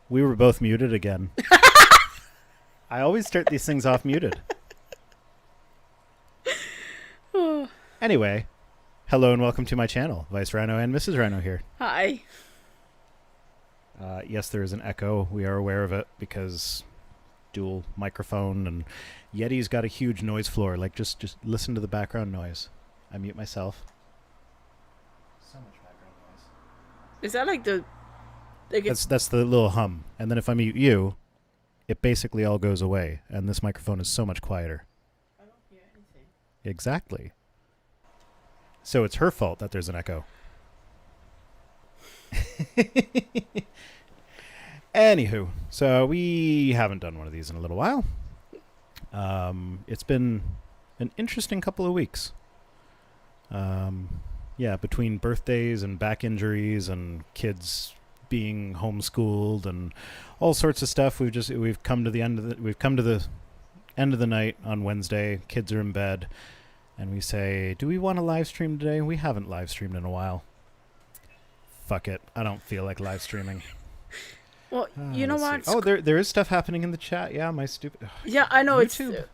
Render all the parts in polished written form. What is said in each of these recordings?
We were both muted again. I always start these things off muted. Anyway, hello and welcome to my channel. Vice Rhino and Mrs. Rhino here. Hi. Yes, there is an echo. We are aware of it because dual microphone and Yeti's got a huge noise floor. Like, just listen to the background noise. I mute myself. So much background noise. Is that like the... Like That's the little hum. And then if I mute you, it basically all goes away. And this microphone is so much quieter. I don't hear anything. Exactly. So it's her fault that there's an echo. Anywho, so we haven't done one of these in a little while. It's been an interesting couple of weeks. Yeah, between birthdays and back injuries and kids being homeschooled and all sorts of stuff, we've come to the end of the night on Wednesday. Kids are in bed, and we say, "Do we want to live stream today?" We haven't live streamed in a while. Fuck it, I don't feel like live streaming. Well, you know what? Oh, there is stuff happening in the chat. Yeah, my stupid. Yeah, I know YouTube. it's.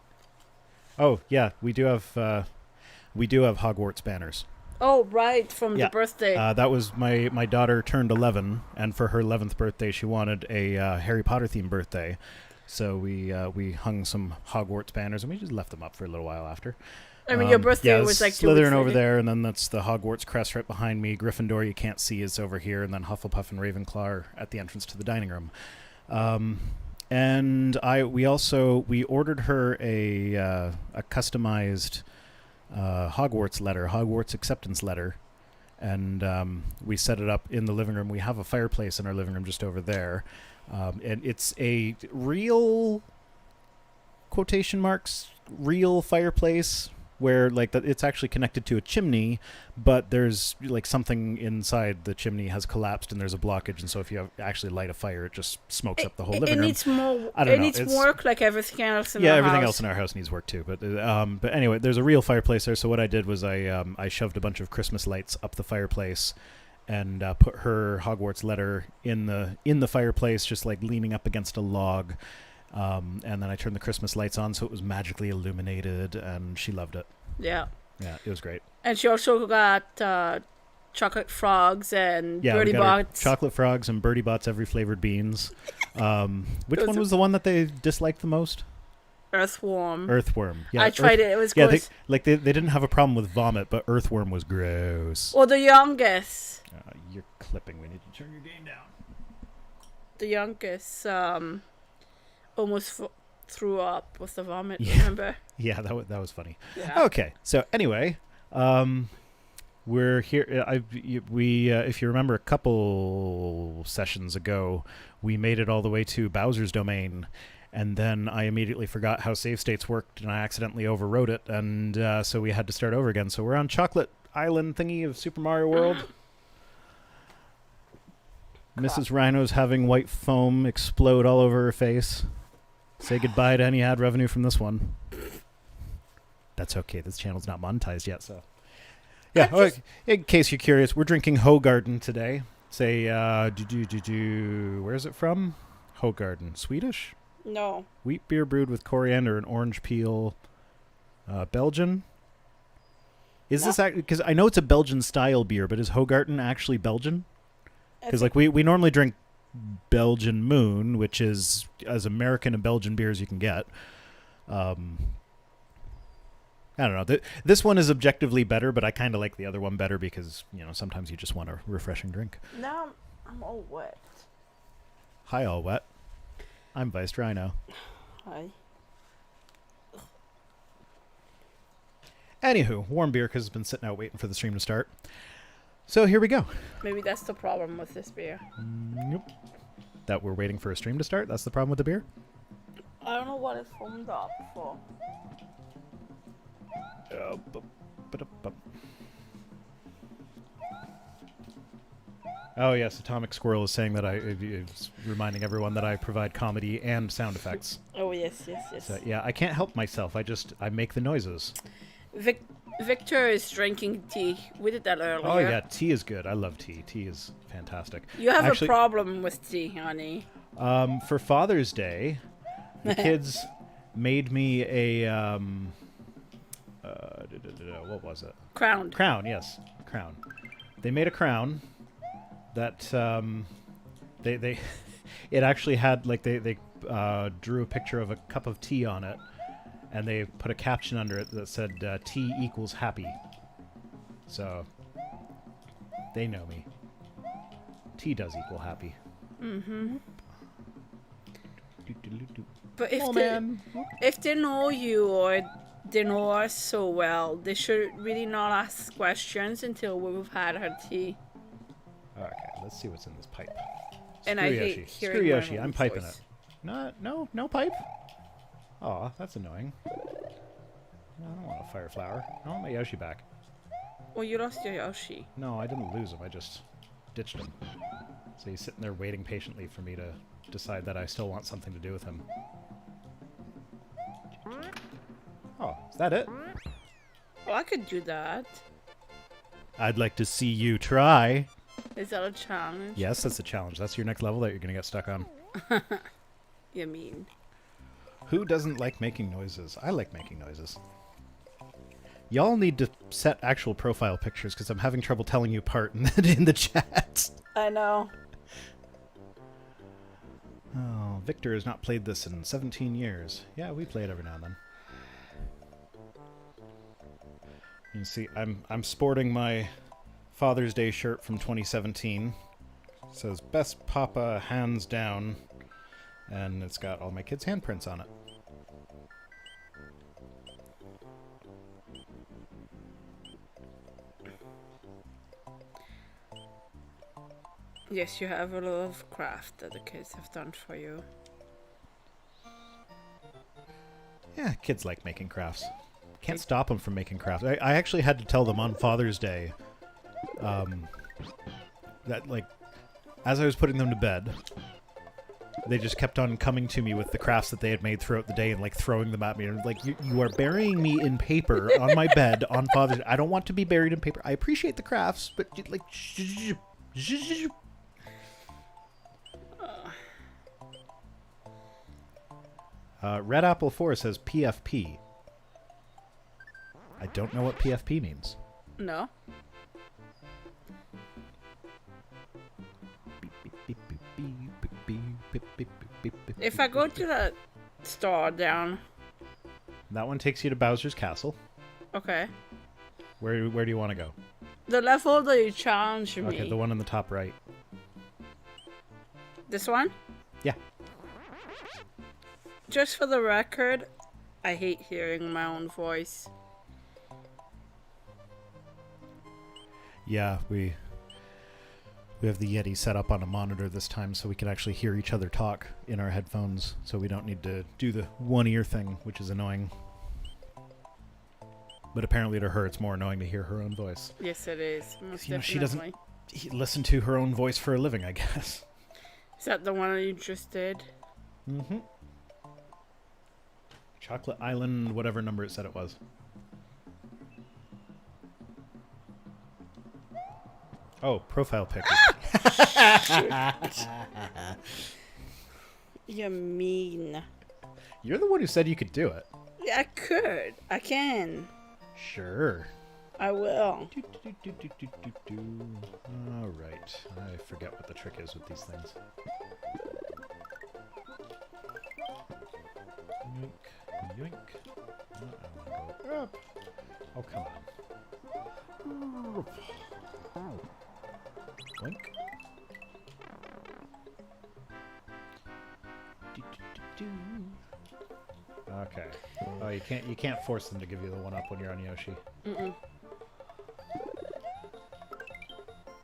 Oh yeah, we do have Hogwarts banners. Oh right, from Yeah. the birthday. That was my daughter turned 11, and for her 11th birthday, she wanted a Harry Potter themed birthday. So we hung some Hogwarts banners, and we just left them up for a little while after. I mean, your birthday was like 2 weeks Slytherin over later. there, and then that's the Hogwarts crest right behind me. Gryffindor you can't see is over here, and then Hufflepuff and Ravenclaw are at the entrance to the dining room. And we ordered her a customized Hogwarts acceptance letter, and we set it up in the living room. We have a fireplace in our living room just over there, and it's a real quotation marks real fireplace where it's actually connected to a chimney, but there's like something inside the chimney has collapsed and there's a blockage, and so if you actually light a fire, it just smokes up the whole living room. It needs more. I don't It know, needs it's- work like everything else in Yeah, our everything house. else in our house needs work too. But anyway, there's a real fireplace there. So what I did was I shoved a bunch of Christmas lights up the fireplace, and put her Hogwarts letter in the fireplace, just like leaning up against a log. And then I turned the Christmas lights on, so it was magically illuminated, and she loved it. Yeah, Yeah, it was great. and she also got chocolate frogs and Yeah, birdie we got her bots. chocolate frogs and Birdie Bots every flavored beans. Which Those one are- was the one that they disliked the most? Earthworm. Earthworm. Yeah, I tried it. It was Yeah, gross. they didn't have a problem with vomit, but earthworm was gross. Well, the youngest. You're clipping. We need to turn your game down. The youngest almost threw up with the vomit. Yeah. Remember? Yeah, that was funny. Yeah. Okay, so anyway, we're here. If you remember, a couple sessions ago, we made it all the way to Bowser's Domain, and then I immediately forgot how save states worked, and I accidentally overwrote it, and so we had to start over again. So we're on Chocolate Island thingy of Super Mario World. Mrs. Rhino's having white foam explode all over her face. Say goodbye to any ad revenue from this one. That's okay. This channel's not monetized yet, so. Yeah, in case you're curious, we're drinking Hoegaarden today. Say, where is it from? Hoegaarden. Swedish? No. Wheat beer brewed with coriander and orange peel. Belgian? Is this because I know it's a Belgian style beer, but is Hoegaarden actually Belgian? Because like we normally drink Belgian Moon, which is as American a Belgian beer as you can get. I don't know. This one is objectively better, but I kind of like the other one better because sometimes you just want a refreshing drink. Now I'm all wet. Hi, all wet. I'm Vice Rhino. Hi. Anywho, warm beer because it's been sitting out waiting for the stream to start. So here we go. Maybe that's the problem with this beer. Nope. That we're waiting for a stream to start? That's the problem with the beer? I don't know what it's foamed up for. Oh yes, Atomic Squirrel is saying that it's reminding everyone that I provide comedy and sound effects. Oh yes. So yeah, I can't help myself. I make the noises. Victor is drinking tea. We did that earlier. Oh yeah, tea is good. I love tea. Tea is fantastic. You have Actually, a problem with tea, honey. For Father's Day, the kids made me a what was it? Crowned. Crown, yes, crown. They made a crown that they it actually had like they drew a picture of a cup of tea on it, and they put a caption under it that said "Tea equals happy." So they know me. Tea does equal happy. Mm-hmm. Do-do-do-do. But Oh man. if they know you or they know us so well, they should really not ask questions until we've had our tea. Okay, let's see what's in this pipe. And Screw I Yoshi. hate hearing Screw my Yoshi. own I'm piping voice. it. No pipe. Aw, that's annoying. No, I don't want a fire flower. I want my Yoshi back. Well, you lost your Yoshi. No, I didn't lose him. I just ditched him. So he's sitting there waiting patiently for me to decide that I still want something to do with him. Oh, is that it? Well, I could do that. I'd like to see you try. Is that a challenge? Yes, that's a challenge. That's your next level that you're going to get stuck on. You mean? Who doesn't like making noises? I like making noises. Y'all need to set actual profile pictures because I'm having trouble telling you apart in the chat. I know. Oh, Victor has not played this in 17 years. Yeah, we play it every now and then. You can see I'm sporting my Father's Day shirt from 2017. It says "Best Papa hands down," and it's got all my kids' handprints on it. Yes, you have a lot of craft that the kids have done for you. Yeah, kids like making crafts. Can't stop them from making crafts. I actually had to tell them on Father's Day that, like, as I was putting them to bed, they just kept on coming to me with the crafts that they had made throughout the day and, like, throwing them at me. And, like, you are burying me in paper on my bed on Father's Day. I don't want to be buried in paper. I appreciate the crafts, but, like... Red Apple 4 says PFP. I don't know what PFP means. No? If I go to the store down... That one takes you to Bowser's Castle. Okay. Where do you want to go? The level that you challenge me. Okay, the one in the top right. This one? Yeah. Just for the record, I hate hearing my own voice. Yeah, we have the Yeti set up on a monitor this time so we can actually hear each other talk in our headphones, so we don't need to do the one ear thing, which is annoying. But apparently to her it's more annoying to hear her own voice. Yes, it is. Most You know, she definitely. doesn't listen to her own voice for a living, I guess. Is that the one that you just did? Mm-hmm. Chocolate Island, whatever number it said it was. Oh, profile picture. You mean? You're the one who said you could do it. Yeah, I could. I can. Sure. I will. All right. I forget what the trick is with these things. Yoink, yoink. I want to go up. Oh, come on. Boink. Okay. Oh, you can't force them to give you the one up when you're on Yoshi. Mm-mm.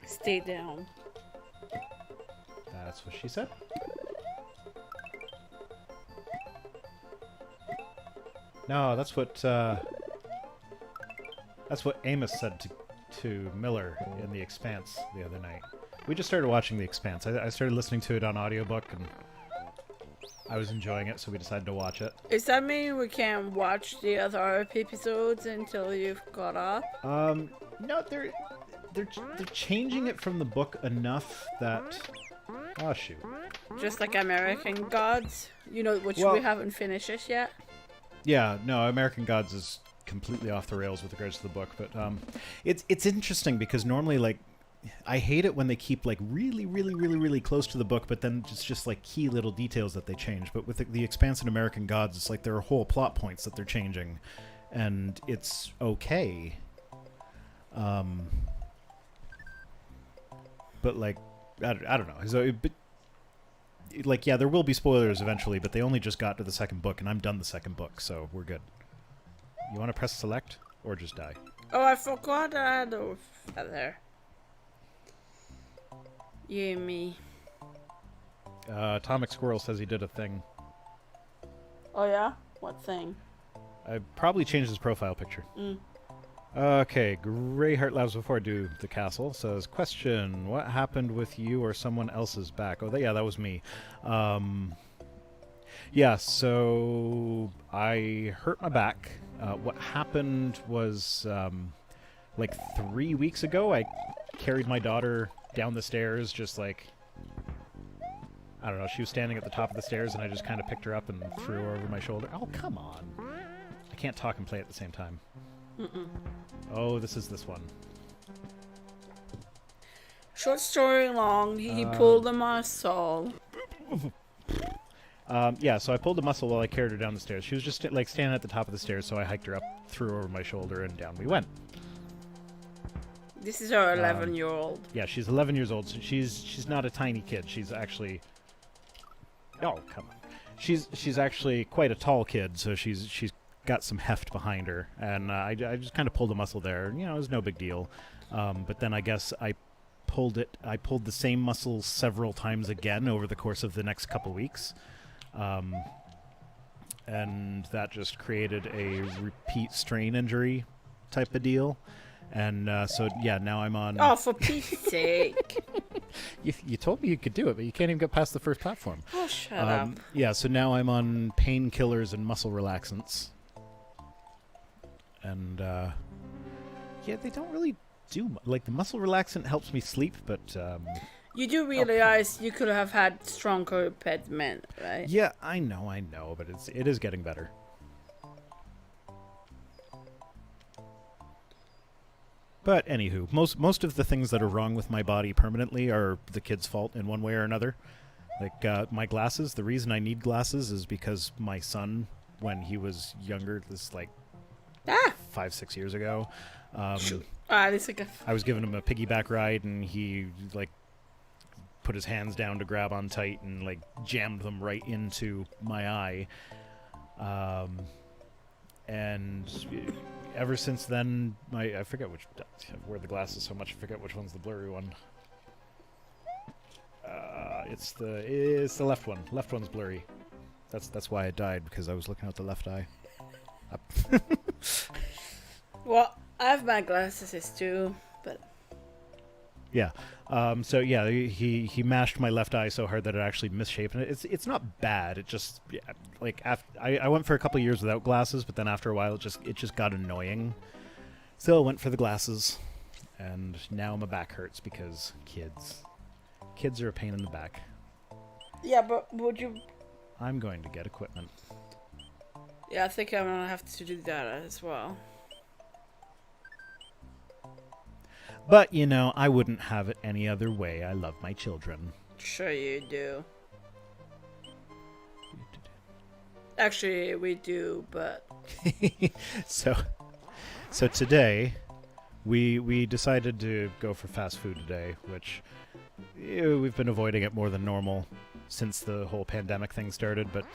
Stay down. That's what she said. No, that's what Amos said to Miller in The Expanse the other night. We just started watching The Expanse. I started listening to it on audiobook, and I was enjoying it, so we decided to watch it. Does that mean we can't watch the other episodes until you've got up? No, they're changing it from the book enough that Oh, shoot. Just like American Gods, you know, which Well- we haven't finished it yet. Yeah, no, American Gods is completely off the rails with regards to the book, but it's interesting because normally, like, I hate it when they keep, like, really, really, really, really close to the book, but then it's just, like, key little details that they change. But with the Expanse in American Gods, it's like there are whole plot points that they're changing, and it's okay. But, like, I don't know. So, but, like, yeah, there will be spoilers eventually, but they only just got to the second book, and I'm done the second book, so we're good. You want to press select, or just die? Oh, I forgot I had a feather. You and me. Atomic Squirrel says he did a thing. Oh yeah? What thing? I probably changed his profile picture. Mm. Okay, Greyheart Labs before I do the castle says, question, what happened with you or someone else's back? Oh, yeah, that was me. Yeah, so I hurt my back. What happened was, like 3 weeks ago, I carried my daughter down the stairs, just like, I don't know, she was standing at the top of the stairs, and I just kind of picked her up and threw her over my shoulder. Oh, come on. I can't talk and play at the same time. Oh, this is this one. Short story long, he pulled a muscle. Yeah, so I pulled a muscle while I carried her down the stairs. She was just like standing at the top of the stairs, so I hiked her up, threw her over my shoulder, and down we went. This is our 11-year-old. Yeah, she's 11 years old. So she's not a tiny kid. She's actually, oh come on, she's actually quite a tall kid. So she's got some heft behind her, and I just kind of pulled a muscle there. You know, it was no big deal. But then I guess I pulled the same muscle several times again over the course of the next couple weeks. And that just created a repeat strain injury type of deal. And so, yeah, now I'm on... Oh, for Pete's sake. You told me you could do it, but you can't even get past the first platform. Oh, shut up. Yeah, so now I'm on painkillers and muscle relaxants. And, yeah, they don't really do... Like, the muscle relaxant helps me sleep, but... You do realize you could have had stronger impediment, right? Yeah, I know, but it is getting better. But anywho, most of the things that are wrong with my body permanently are the kid's fault in one way or another. Like my glasses, the reason I need glasses is because my son, when he was younger, this like 5-6 years ago, It's like I was giving him a piggyback ride, and he like put his hands down to grab on tight and like jammed them right into my eye. And ever since then, I forget which... I wear the glasses so much, I forget which one's the blurry one. It's the left one. Left one's blurry. That's why I died, because I was looking out the left eye. Well, I have my glasses too, but... Yeah. So yeah, he mashed my left eye so hard that it actually misshapen it. It's not bad. It just like I went for a couple of years without glasses, but then after a while it just got annoying. So I went for the glasses, and now my back hurts because kids are a pain in the back. Yeah, but would you... I'm going to get equipment. Yeah, I think I'm gonna have to do that as well. But, you know, I wouldn't have it any other way. I love my children. Sure you do. Actually, we do, but... So today, we decided to go for fast food today, which we've been avoiding it more than normal since the whole pandemic thing started. But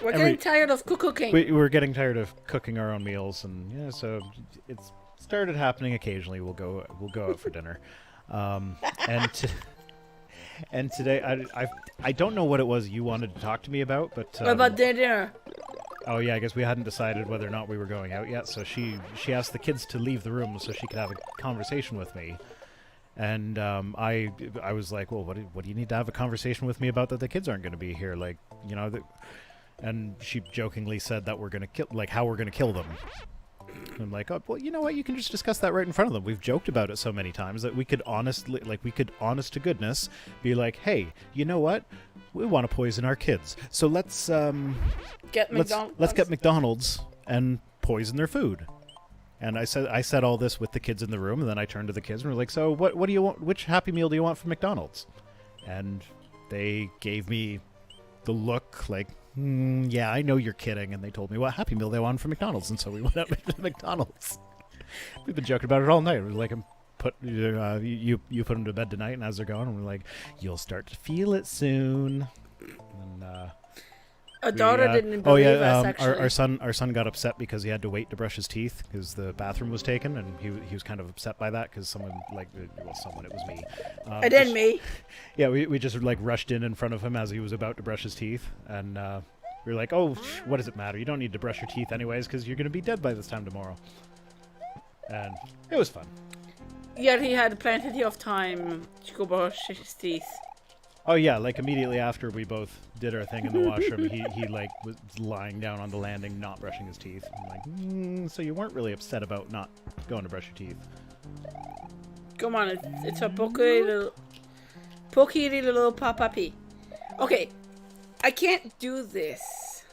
we're getting tired of cooking. We're getting tired of cooking our own meals, and yeah, so it's started happening occasionally. We'll go out for dinner, and today I don't know what it was you wanted to talk to me about, but What about dinner? oh yeah, I guess we hadn't decided whether or not we were going out yet. So she asked the kids to leave the room so she could have a conversation with me, and I was like, well, what do you need to have a conversation with me about that the kids aren't going to be here? Like, you know, and she jokingly said that we're going to kill, like, how we're going to kill them. And I'm like, oh, well, you know what? You can just discuss that right in front of them. We've joked about it so many times that we could honestly, honest to goodness, be like, hey, you know what? We want to poison our kids, so let's Get let's McDonald's. get McDonald's and poison their food. And I said all this with the kids in the room, and then I turned to the kids and we're like, so what do you want? Which Happy Meal do you want from McDonald's? And they gave me the look like, yeah, I know you're kidding. And they told me what Happy Meal they wanted from McDonald's, and so we went up to McDonald's. We've been joking about it all night. We're like, you put them to bed tonight, and as they're going, we're like, you'll start to feel it soon. And Our daughter didn't believe us, actually. our son got upset because he had to wait to brush his teeth because the bathroom was taken, and he was kind of upset by that because it was me. And then me. Yeah, we just like rushed in front of him as he was about to brush his teeth, and we were like, oh, what does it matter? You don't need to brush your teeth anyways because you're going to be dead by this time tomorrow. And it was fun. Yet he had plenty of time to go brush his teeth. Oh yeah, like immediately after we both did our thing in the washroom, he like was lying down on the landing, not brushing his teeth. I'm like, so you weren't really upset about not going to brush your teeth? Come on, it's a pokey little papa-pee. Okay, I can't do this.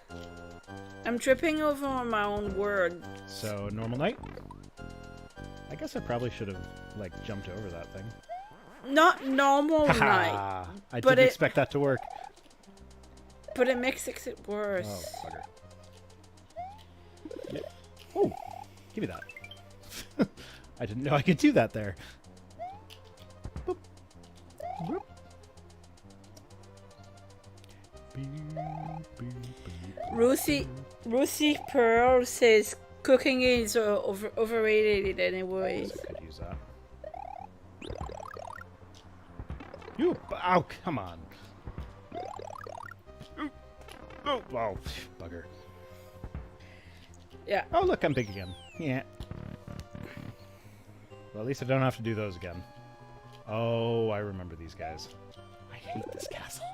I'm tripping over my own word. So normal night? I guess I probably should have like jumped over that thing. Not normal night. I didn't expect that to work. But it makes it worse. Oh, bugger. Yeah. Oh, give me that. I didn't know I could do that there. Boop. Boop. Ruthie Pearl says cooking is overrated anyways. So I could use that. You, oh, come on. Oh, bugger. Yeah. Oh, look, I'm big again. Yeah. Well, at least I don't have to do those again. Oh, I remember these guys. I hate this castle.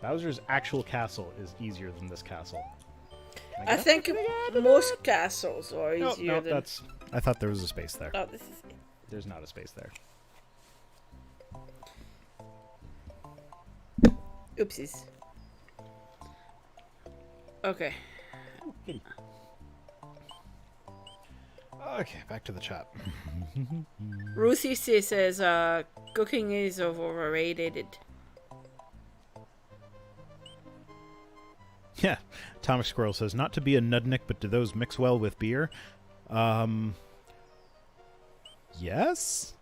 Bowser's actual castle is easier than this castle. I think most castles are easier no, than... that's... I thought there was a space there. Oh, this is it. There's not a space there. Oopsies. Okay. Okay, back to the chat. Ruthie says cooking is overrated. Yeah. Thomas Squirrel says, not to be a nudnik, but do those mix well with beer? Yes?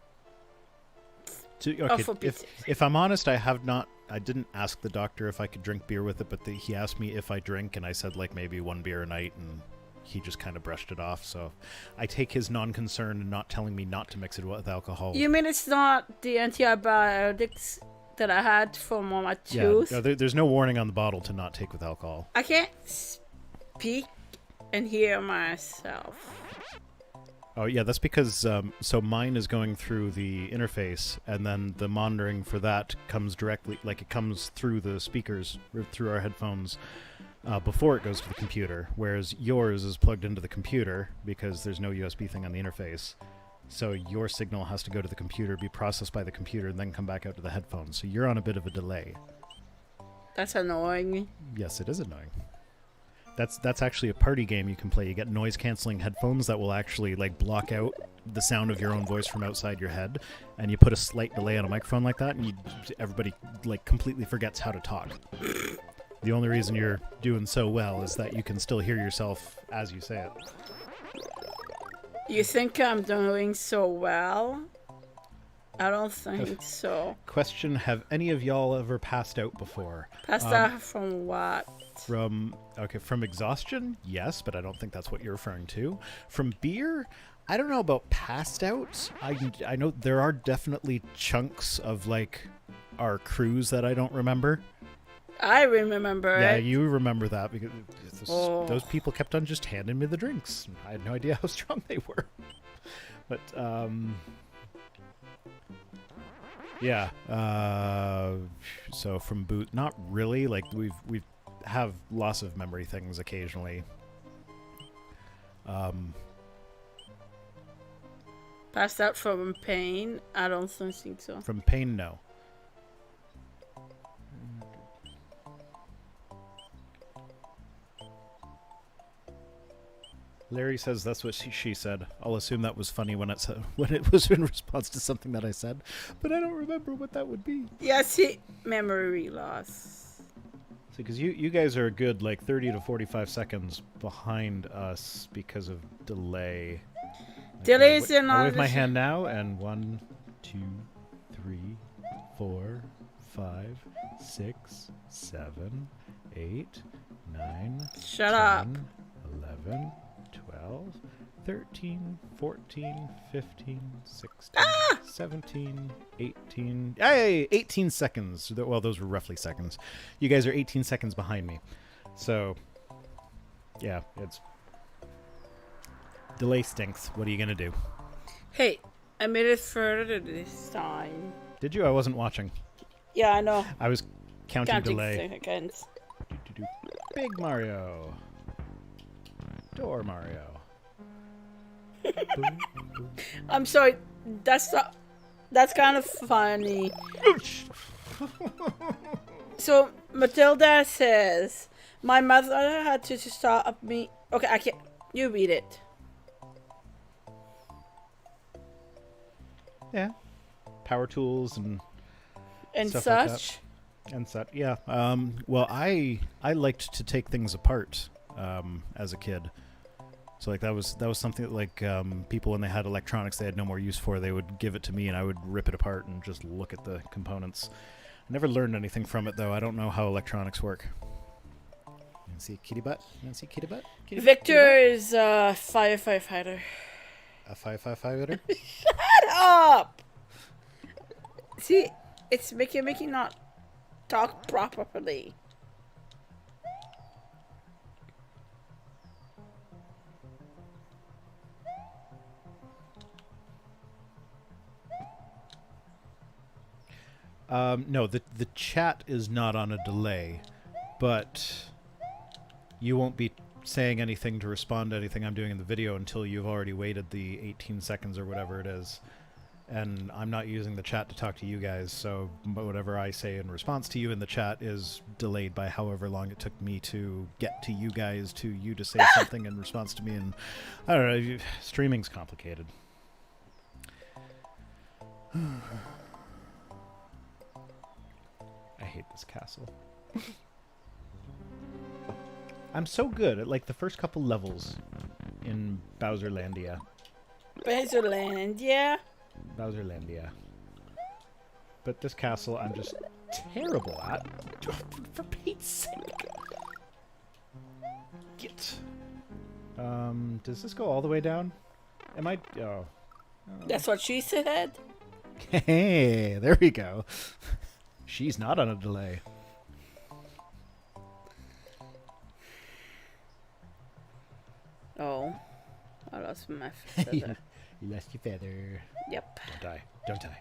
Okay, if I'm honest, I didn't ask the doctor if I could drink beer with it, but he asked me if I drink, and I said like maybe one beer a night, and he just kind of brushed it off. So I take his non-concern and not telling me not to mix it with alcohol. You mean it's not the antibiotics that I had from my tooth? Yeah, no, there's no warning on the bottle to not take with alcohol. I can't speak and hear myself. Oh, yeah, that's because, so mine is going through the interface, and then the monitoring for that comes directly, like it comes through the speakers, or through our headphones, before it goes to the computer, whereas yours is plugged into the computer, because there's no USB thing on the interface. So your signal has to go to the computer, be processed by the computer, and then come back out to the headphones. So you're on a bit of a delay. That's annoying. Yes, it is annoying. That's actually a party game you can play. You get noise-canceling headphones that will actually like block out the sound of your own voice from outside your head, and you put a slight delay on a microphone like that, and everybody like completely forgets how to talk. The only reason you're doing so well is that you can still hear yourself as you say it. You think I'm doing so well? I don't think so. Question, have any of y'all ever passed out before? Passed out from what? From exhaustion? Yes, but I don't think that's what you're referring to. From beer? I don't know about passed out. I know there are definitely chunks of like our cruise that I don't remember. I remember Yeah, it. you remember that because those people kept on just handing me the drinks. I had no idea how strong they were. But yeah. So from boot, not really. Like we have loss of memory things occasionally. Passed out from pain? I don't think so. From pain, no. Larry says that's what she said. I'll assume that was funny when it was in response to something that I said, but I don't remember what that would be. Yeah, see, memory loss. Because you guys are a good like 30 to 45 seconds behind us because of delay. Delay is I wave my hand now, and 1, 2, 3, 4, 5, 6, 7, 8, 9, Shut 10, up. 11, 12, 13, 14, 15, 16, 17, 18. Hey, 18 seconds. Well, those were roughly seconds. You guys are 18 seconds behind me. So, yeah, it's... Delay stinks. What are you going to do? Hey, I made it further this time. Did you? I wasn't watching. Yeah, I know. I was counting Counting delay. seconds. Big Mario. Door Mario. Boom, boom. I'm sorry. That's kind of funny. So Matilda says, "My mother had to stop me." Okay, I can't. You read it. Yeah. Power tools and stuff like that. Such. And such. Yeah. Well, I liked to take things apart as a kid. So like that was something that like people when they had electronics they had no more use for, they would give it to me and I would rip it apart and just look at the components. I never learned anything from it though. I don't know how electronics work. You want to see kitty butt? You want to see kitty butt? Kitty Victor is a firefighter. A 555 Shut up! See, it's making not talk properly. No, the chat is not on a delay, but you won't be saying anything to respond to anything I'm doing in the video until you've already waited the 18 seconds or whatever it is. And I'm not using the chat to talk to you guys, so whatever I say in response to you in the chat is delayed by however long it took me to get to you guys, to you to say something in response to me. And I don't know, streaming's complicated. I hate this castle. I'm so good at like the first couple levels in Bowserlandia. Bowserlandia? Bowserlandia. But this castle I'm just terrible at. For Pete's sake. Get. Does this go all the way down? Am I... Oh. That's what she said. Hey, there we go. She's not on a delay. Oh, I lost my feather. You lost your feather. Yep. Don't die. Don't die.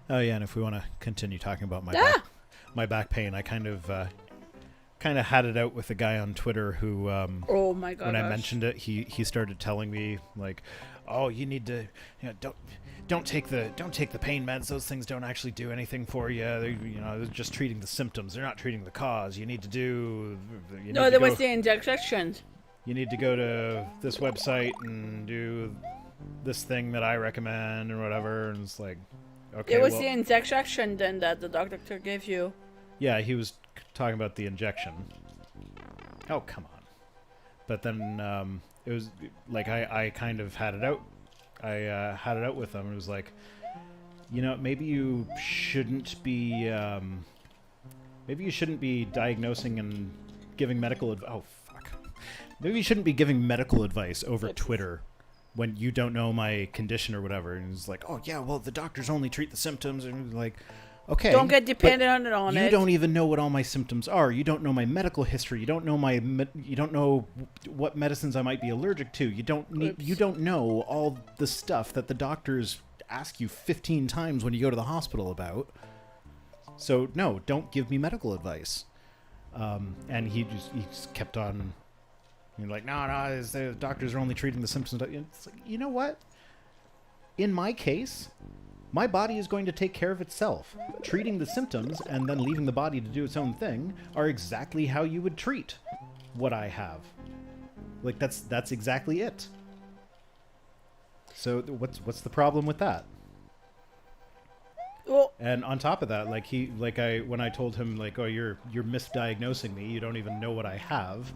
Oh yeah, and if we want to continue talking about my back pain, I kind of had it out with a guy on Twitter who Oh my god. when I mentioned it, he started telling me like, "Oh, you need to, don't take the pain meds. Those things don't actually do anything for you. They're just treating the symptoms. They're not treating the cause. You need to do. No, there was the injections. You need to go to this website and do this thing that I recommend or whatever." And it's like, okay. It was the injection then that the doctor gave you. Yeah, he was talking about the injection. Oh, come on. But then it was like I kind of had it out. I had it out with him. It was like, maybe you shouldn't be diagnosing and giving medical advice. Oh, fuck. Maybe you shouldn't be giving medical advice over Twitter when you don't know my condition or whatever. And he's like, oh, yeah, well, the doctors only treat the symptoms. And like, Okay. Don't get but dependent on you it. don't even know what all my symptoms are. You don't know my medical history. You don't know you don't know what medicines I might be allergic to. You don't know all the stuff that the doctors ask you 15 times when you go to the hospital about. So no, don't give me medical advice. And he just kept on. You're like, no, the doctors are only treating the symptoms. It's like, you know what? In my case, my body is going to take care of itself. Treating the symptoms and then leaving the body to do its own thing are exactly how you would treat what I have. Like, that's exactly it. So what's the problem with that? Well, And on top of that, when I told him, like, oh, you're misdiagnosing me, you don't even know what I have.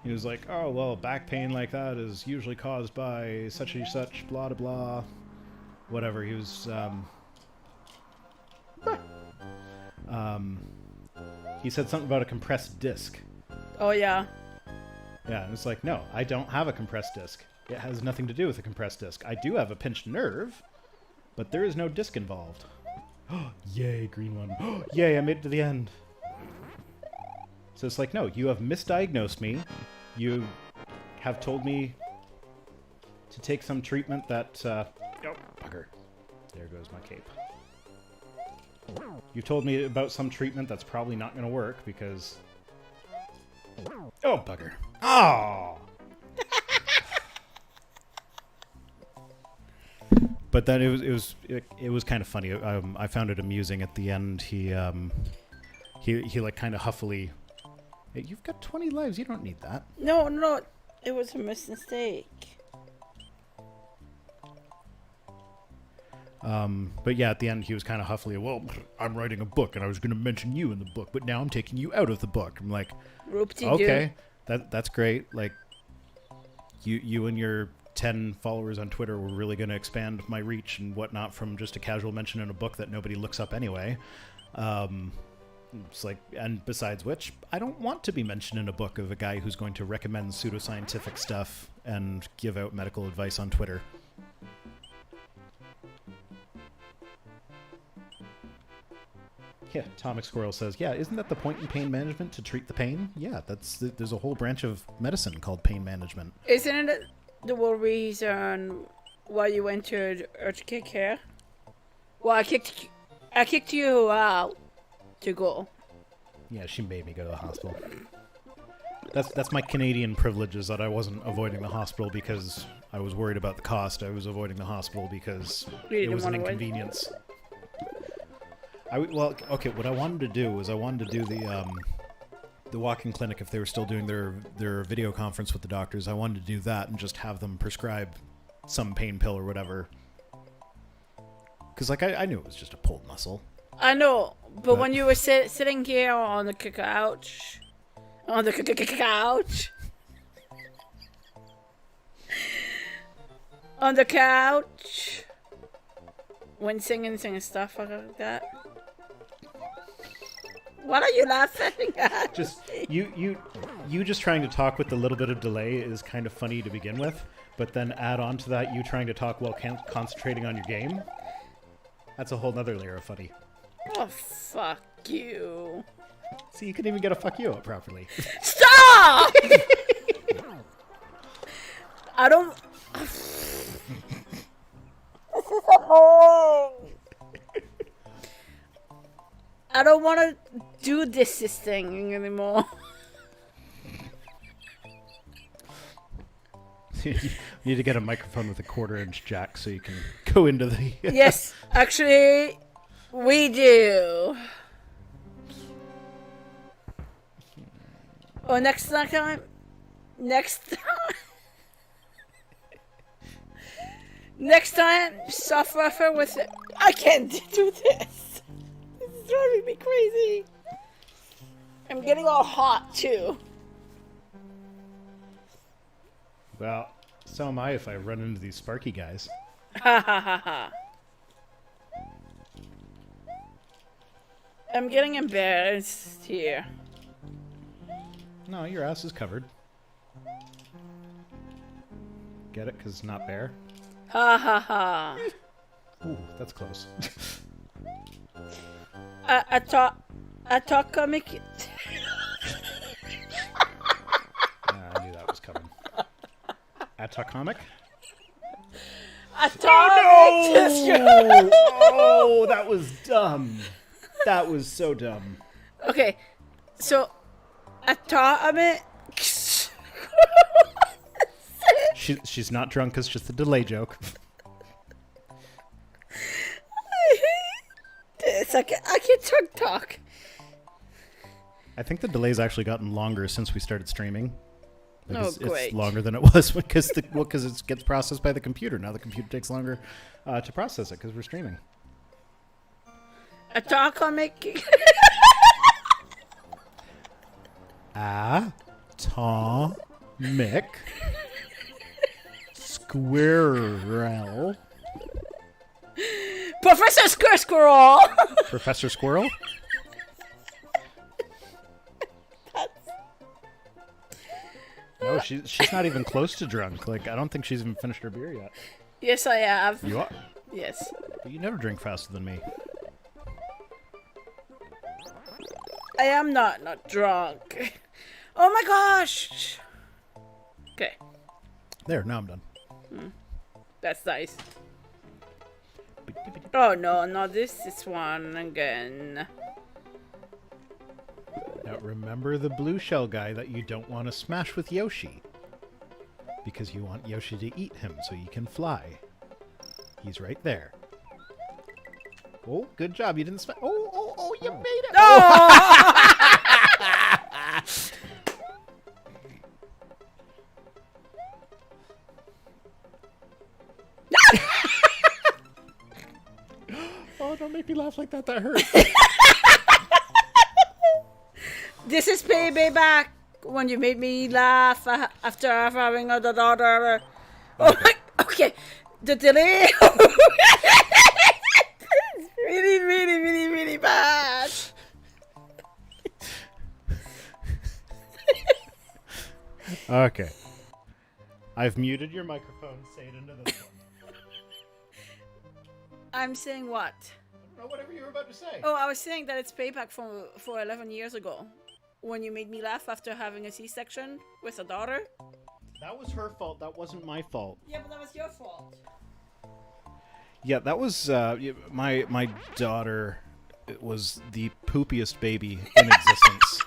He was like, oh, well, back pain like that is usually caused by such and such, blah, blah, blah. Whatever. He was, he said something about a compressed disc. oh yeah. Yeah, and it's like, no, I don't have a compressed disc. It has nothing to do with a compressed disc. I do have a pinched nerve, but there is no disc involved. Yay, green one. Yay, I made it to the end. So it's like, no, you have misdiagnosed me. You have told me to take some treatment that, oh, bugger. There goes my cape. You told me about some treatment that's probably not going to work because... Oh, bugger. Oh! But then it was kind of funny. I found it amusing at the end. He like kind of huffily, hey, you've got 20 lives. You don't need that. No, it was a mistake. But yeah, at the end he was kind of huffily. Well, I'm writing a book, and I was going to mention you in the book, but now I'm taking you out of the book. I'm like, okay, that's great. Like, you and your 10 followers on Twitter were really going to expand my reach and whatnot from just a casual mention in a book that nobody looks up anyway. It's like, and besides which, I don't want to be mentioned in a book of a guy who's going to recommend pseudoscientific stuff and give out medical advice on Twitter. Yeah, Atomic Squirrel says, yeah, isn't that the point in pain management, to treat the pain? Yeah, there's a whole branch of medicine called pain management. Isn't it the whole reason why you went to urgent care? Well, I kicked you out to go. Yeah, she made me go to the hospital. That's my Canadian privilege, is that I wasn't avoiding the hospital because I was worried about the cost. I was avoiding the hospital because it was an inconvenience. Okay, what I wanted to do was I wanted to do the walk-in clinic if they were still doing their video conference with the doctors. I wanted to do that and just have them prescribe some pain pill or whatever. Because, like, I knew it was just a pulled muscle. I know, but when you were sitting here on the couch, when singing stuff like that. What are you laughing at? Just you just trying to talk with a little bit of delay is kind of funny to begin with, but then add on to that you trying to talk while concentrating on your game. That's a whole nother layer of funny. Oh, fuck you. See, you couldn't even get a fuck you out properly. Stop! I don't... This is annoying. I don't want to do this thing anymore. You need to get a microphone with a 1/4-inch jack so you can go into the... Yes, actually, we do. Oh, next time, suffer with it. I can't do this. This is driving me crazy. I'm getting all hot too. Well, so am I if I run into these Sparky guys. Ha ha ha ha. I'm getting embarrassed here. No, your ass is covered. Get it? Because it's not bare? Ha ha ha. Ooh, that's close. I talk comic. I knew that was coming. Atocomic? Atomic. Oh, that was dumb. That was so dumb. Okay, so atomic. She's not drunk. It's just a delay joke. It's like I can talk. I think the delay's actually gotten longer since we started streaming. Like Oh, it's great. longer than it was because it gets processed by the computer. Now the computer takes longer to process it because we're streaming. Atomic. Atomic squirrel. Professor Squirrel. Professor Squirrel? No, she's not even close to drunk. Like, I don't think she's even finished her beer yet. Yes, I have. You are? Yes. But you never drink faster than me. I am not drunk. Oh my gosh. Okay, There, now I'm done. that's nice. Oh no, not this one again. Now remember the blue shell guy that you don't want to smash with Yoshi. Because you want Yoshi to eat him so you can fly. He's right there. Oh, good job. You didn't smash. Oh, you made it. Oh, don't make me laugh like that. That hurts. This is payback when you made me laugh after having a daughter. Oh my, okay, the delay. It's really bad. Okay. I've muted your microphone. Say it into this one. I'm saying what? I don't know, whatever you were about to say. Oh, I was saying that it's payback for 11 years ago. When you made me laugh after having a C-section with a daughter. That was her fault. That wasn't my fault. Yeah, but that was your fault. Yeah, that was my daughter. It was the poopiest baby in existence.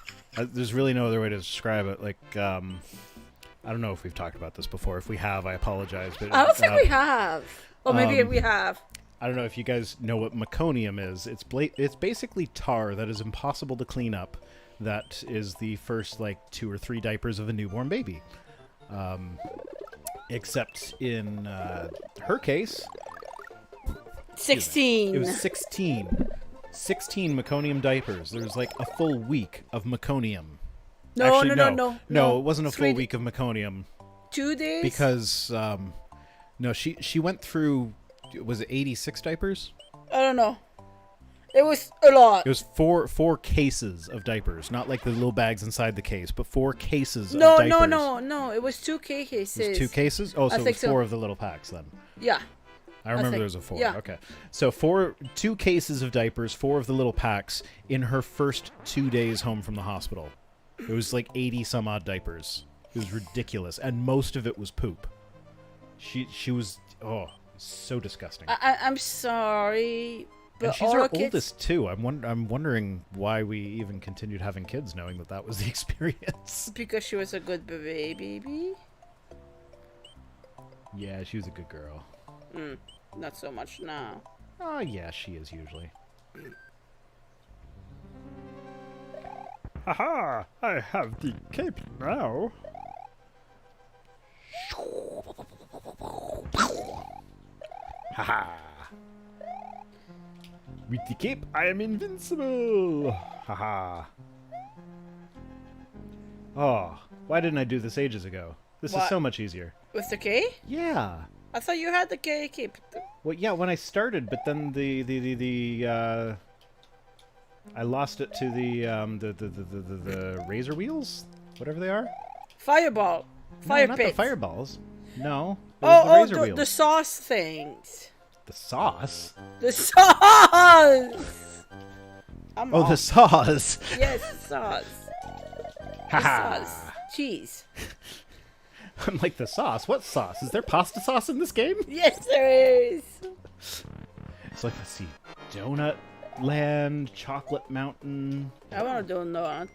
There's really no other way to describe it. Like, I don't know if we've talked about this before. If we have, I apologize. But I don't think we have. Or maybe we have. I don't know if you guys know what meconium is. It's basically tar that is impossible to clean up. That is the first, 2 or 3 diapers of a newborn baby. Except in her case... 16. It was 16. 16 meconium diapers. There was a full week of meconium. No, Actually, no. No, it wasn't a 3 full week of meconium. 2 days? Because, no, she went through, was it 86 diapers? I don't know. It was a lot. It was four cases of diapers. Not like the little bags inside the case, but 4 cases of No, diapers. no. It was 2 cases. It was 2 cases? Oh, so it think was 4 so. of the little packs then. Yeah. I remember think- there was a 4. yeah. Okay. So 2 cases of diapers, 4 of the little packs in her first 2 days home from the hospital. It was 80 some odd diapers. It was ridiculous. And most of it was poop. She was, so disgusting. I'm sorry. But and she's all our kids, oldest too. I'm wondering why we even continued having kids knowing that was the experience. Because she was a good baby. Yeah, she was a good girl. Not so much now. Oh, yeah, she is usually. Haha! I have the cape now. Haha! With the cape, I am invincible! Haha! Oh, why didn't I do this ages ago? This is What? so much easier. With the K? Yeah. I thought you had the K keep. Well, yeah, when I started, but then I lost it to the razor wheels, whatever they are. Fireball. Fire no, not pit. the fireballs. No, it was the razor wheels. The sauce things. The sauce. The sauce! I'm Oh, off. the sauce. Yes, sauce. The Haha. sauce. Cheese. I'm like, the sauce? What sauce? Is there pasta sauce in this game? Yes, there is. It's like, let's see. Donut Land, Chocolate Mountain, I want to do not.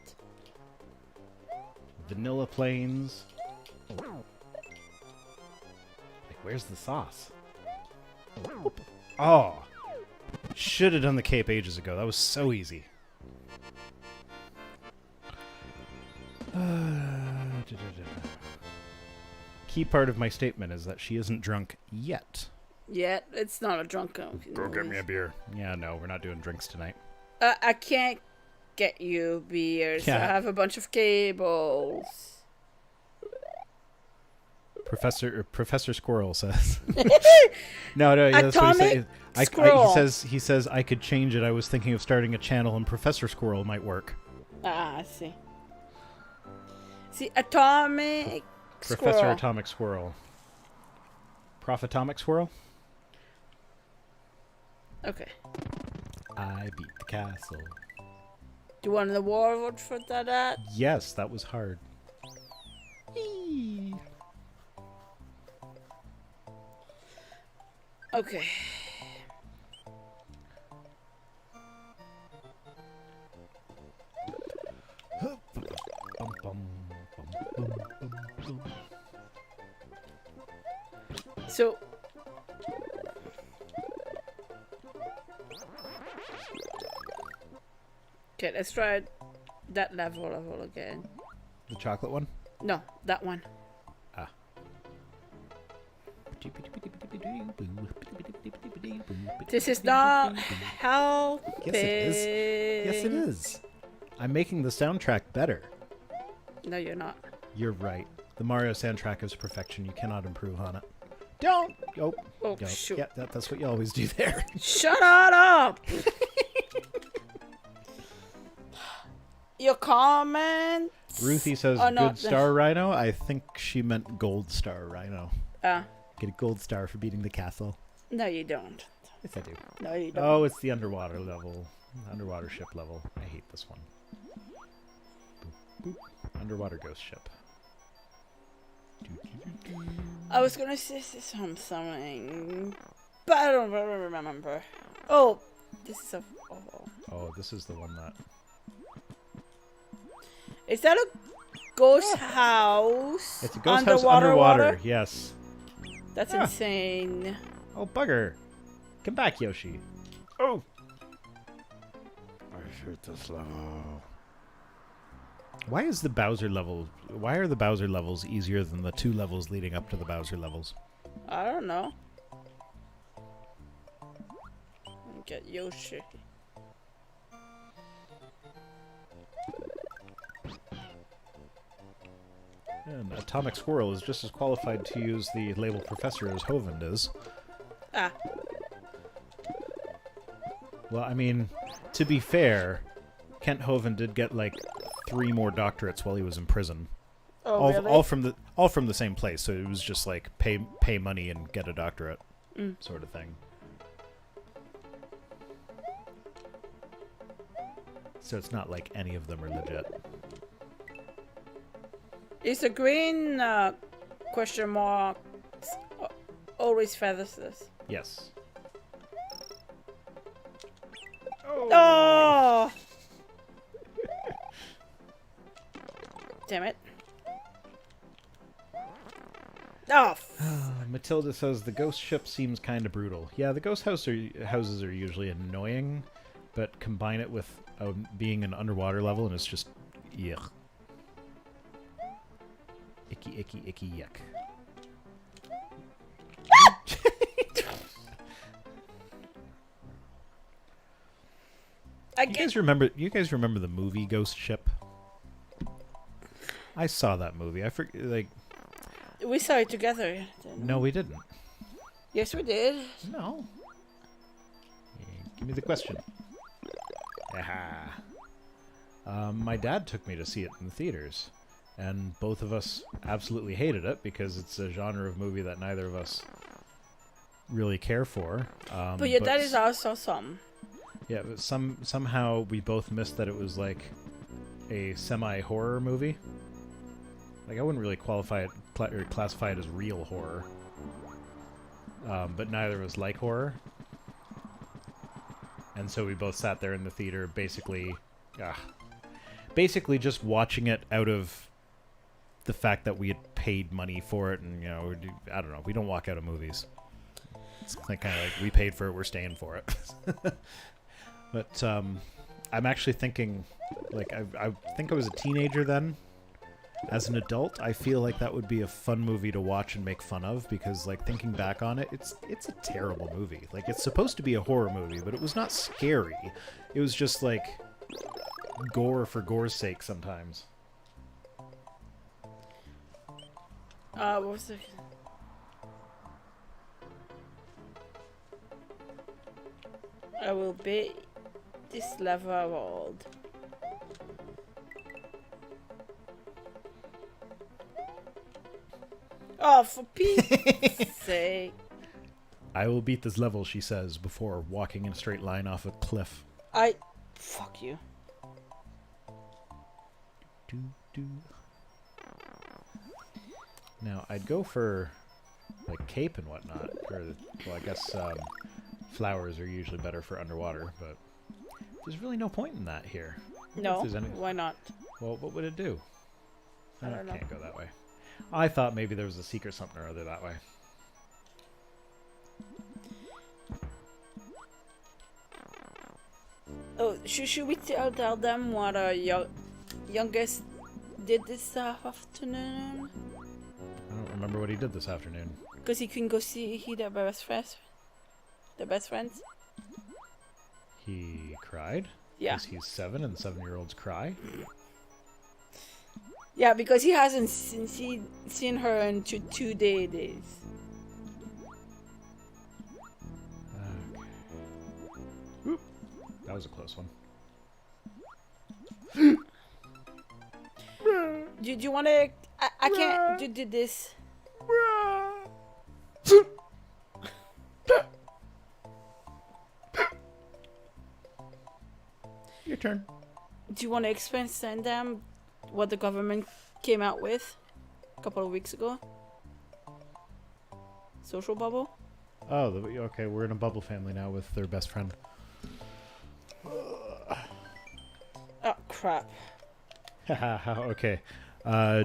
Vanilla Plains. Like, where's the sauce? Oh. Should have done the cape ages ago. That was so easy. Key part of my statement is that she isn't drunk yet. Yeah, it's not a drunk. Go get me a beer. Yeah, no, we're not doing drinks tonight. I can't get you beers. Yeah. I have a bunch of cables. Professor Squirrel says. No, yeah, that's what he Atomic said. Squirrel. He says I could change it. I was thinking of starting a channel, and Professor Squirrel might work. Ah, I see. See, Atomic Professor Squirrel. Atomic Squirrel. Prof Atomic Squirrel. Okay. I beat the castle. Do you want the warwood for that? Yes, that was hard. Eee. Okay. Bum, bum, bum, bum, bum, bum. So. Okay, let's try that level again. The chocolate one? No, that one. Ah. This is not helping. Yes, it is. Yes, it is. I'm making the soundtrack better. No, you're not. You're right. The Mario soundtrack is perfection. You cannot improve on it. Don't. Oh, Oh, don't. shoot. Yeah, that's what you always do there. Shut up! Your comment? Ruthie says, Oh, no, good star Rhino. I think she meant gold star Rhino. Get a gold star for beating the castle. No, you don't. Yes, I do. No, you don't. Oh, it's the underwater level. Underwater ship level. I hate this one. Boop, boop. Underwater ghost ship. I was gonna say something, but I don't really remember. Oh, this is a. Oh. Oh, this is the one that... Is that a ghost house? It's a ghost house underwater. Water? Yes. That's Yeah. insane. Oh, bugger. Come back, Yoshi. Oh! I hate this level. Why is the Bowser level... Why are the Bowser levels easier than the 2 levels leading up to the Bowser levels? I don't know. Get Yoshi. And Atomic Squirrel is just as qualified to use the label Professor as Hovend is. Ah, Well, I mean, to be fair, Kent Hovind did get like 3 more doctorates while he was in prison. oh really? All from the same place. So it was just like pay money and get a doctorate sort of thing. So it's not like any of them are legit. Is the green question mark always featherless? Yes. Oh! Damn it. Oh, Matilda says the ghost ship seems kind of brutal. Yeah, the ghost houses are usually annoying, but combine it with being an underwater level and it's just yuck. Icky, icky, icky, yuck. You guys remember the movie Ghost Ship? I saw that movie. I forget, like, we saw it together. no, we didn't. Yes, we did. No. Give me the question. Aha. My dad took me to see it in the theaters, and both of us absolutely hated it because it's a genre of movie that neither of us really care for. But your dad is also some. Yeah, but somehow we both missed that it was like a semi-horror movie. Like I wouldn't really qualify it or classify it as real horror, but neither was like horror. And so we both sat there in the theater, basically just watching it out of the fact that we had paid money for it, and I don't know, we don't walk out of movies. It's like kind of like we paid for it, we're staying for it. But I'm actually thinking, like I think I was a teenager then. As an adult, I feel like that would be a fun movie to watch and make fun of, because like thinking back on it, it's a terrible movie. Like it's supposed to be a horror movie, but it was not scary. It was just like gore for gore's sake sometimes. What was the... I will beat this level world. Oh, for Pete's sake. I will beat this level, she says, before walking in a straight line off a cliff. Fuck you. Now, I'd go for, like, cape and whatnot. Or, well, I guess flowers are usually better for underwater, but there's really no point in that here. No, why not? Well, what would it do? I don't know. Can't go that way. I thought maybe there was a secret something or other that way. Oh, should we tell them what our youngest did this afternoon? I don't remember what he did this afternoon. Because he couldn't go see their best friends. The best friends? He cried? Yeah. Because he's 7 and 7-year-olds cry? Yeah, because he hasn't seen her in 2 days. Oop. That was a close one. Do you want to... I can't do this. Your turn. Do you want to explain to them what the government came out with a couple of weeks ago? Social bubble? Oh, okay, we're in a bubble family now with their best friend. Oh, crap. Okay.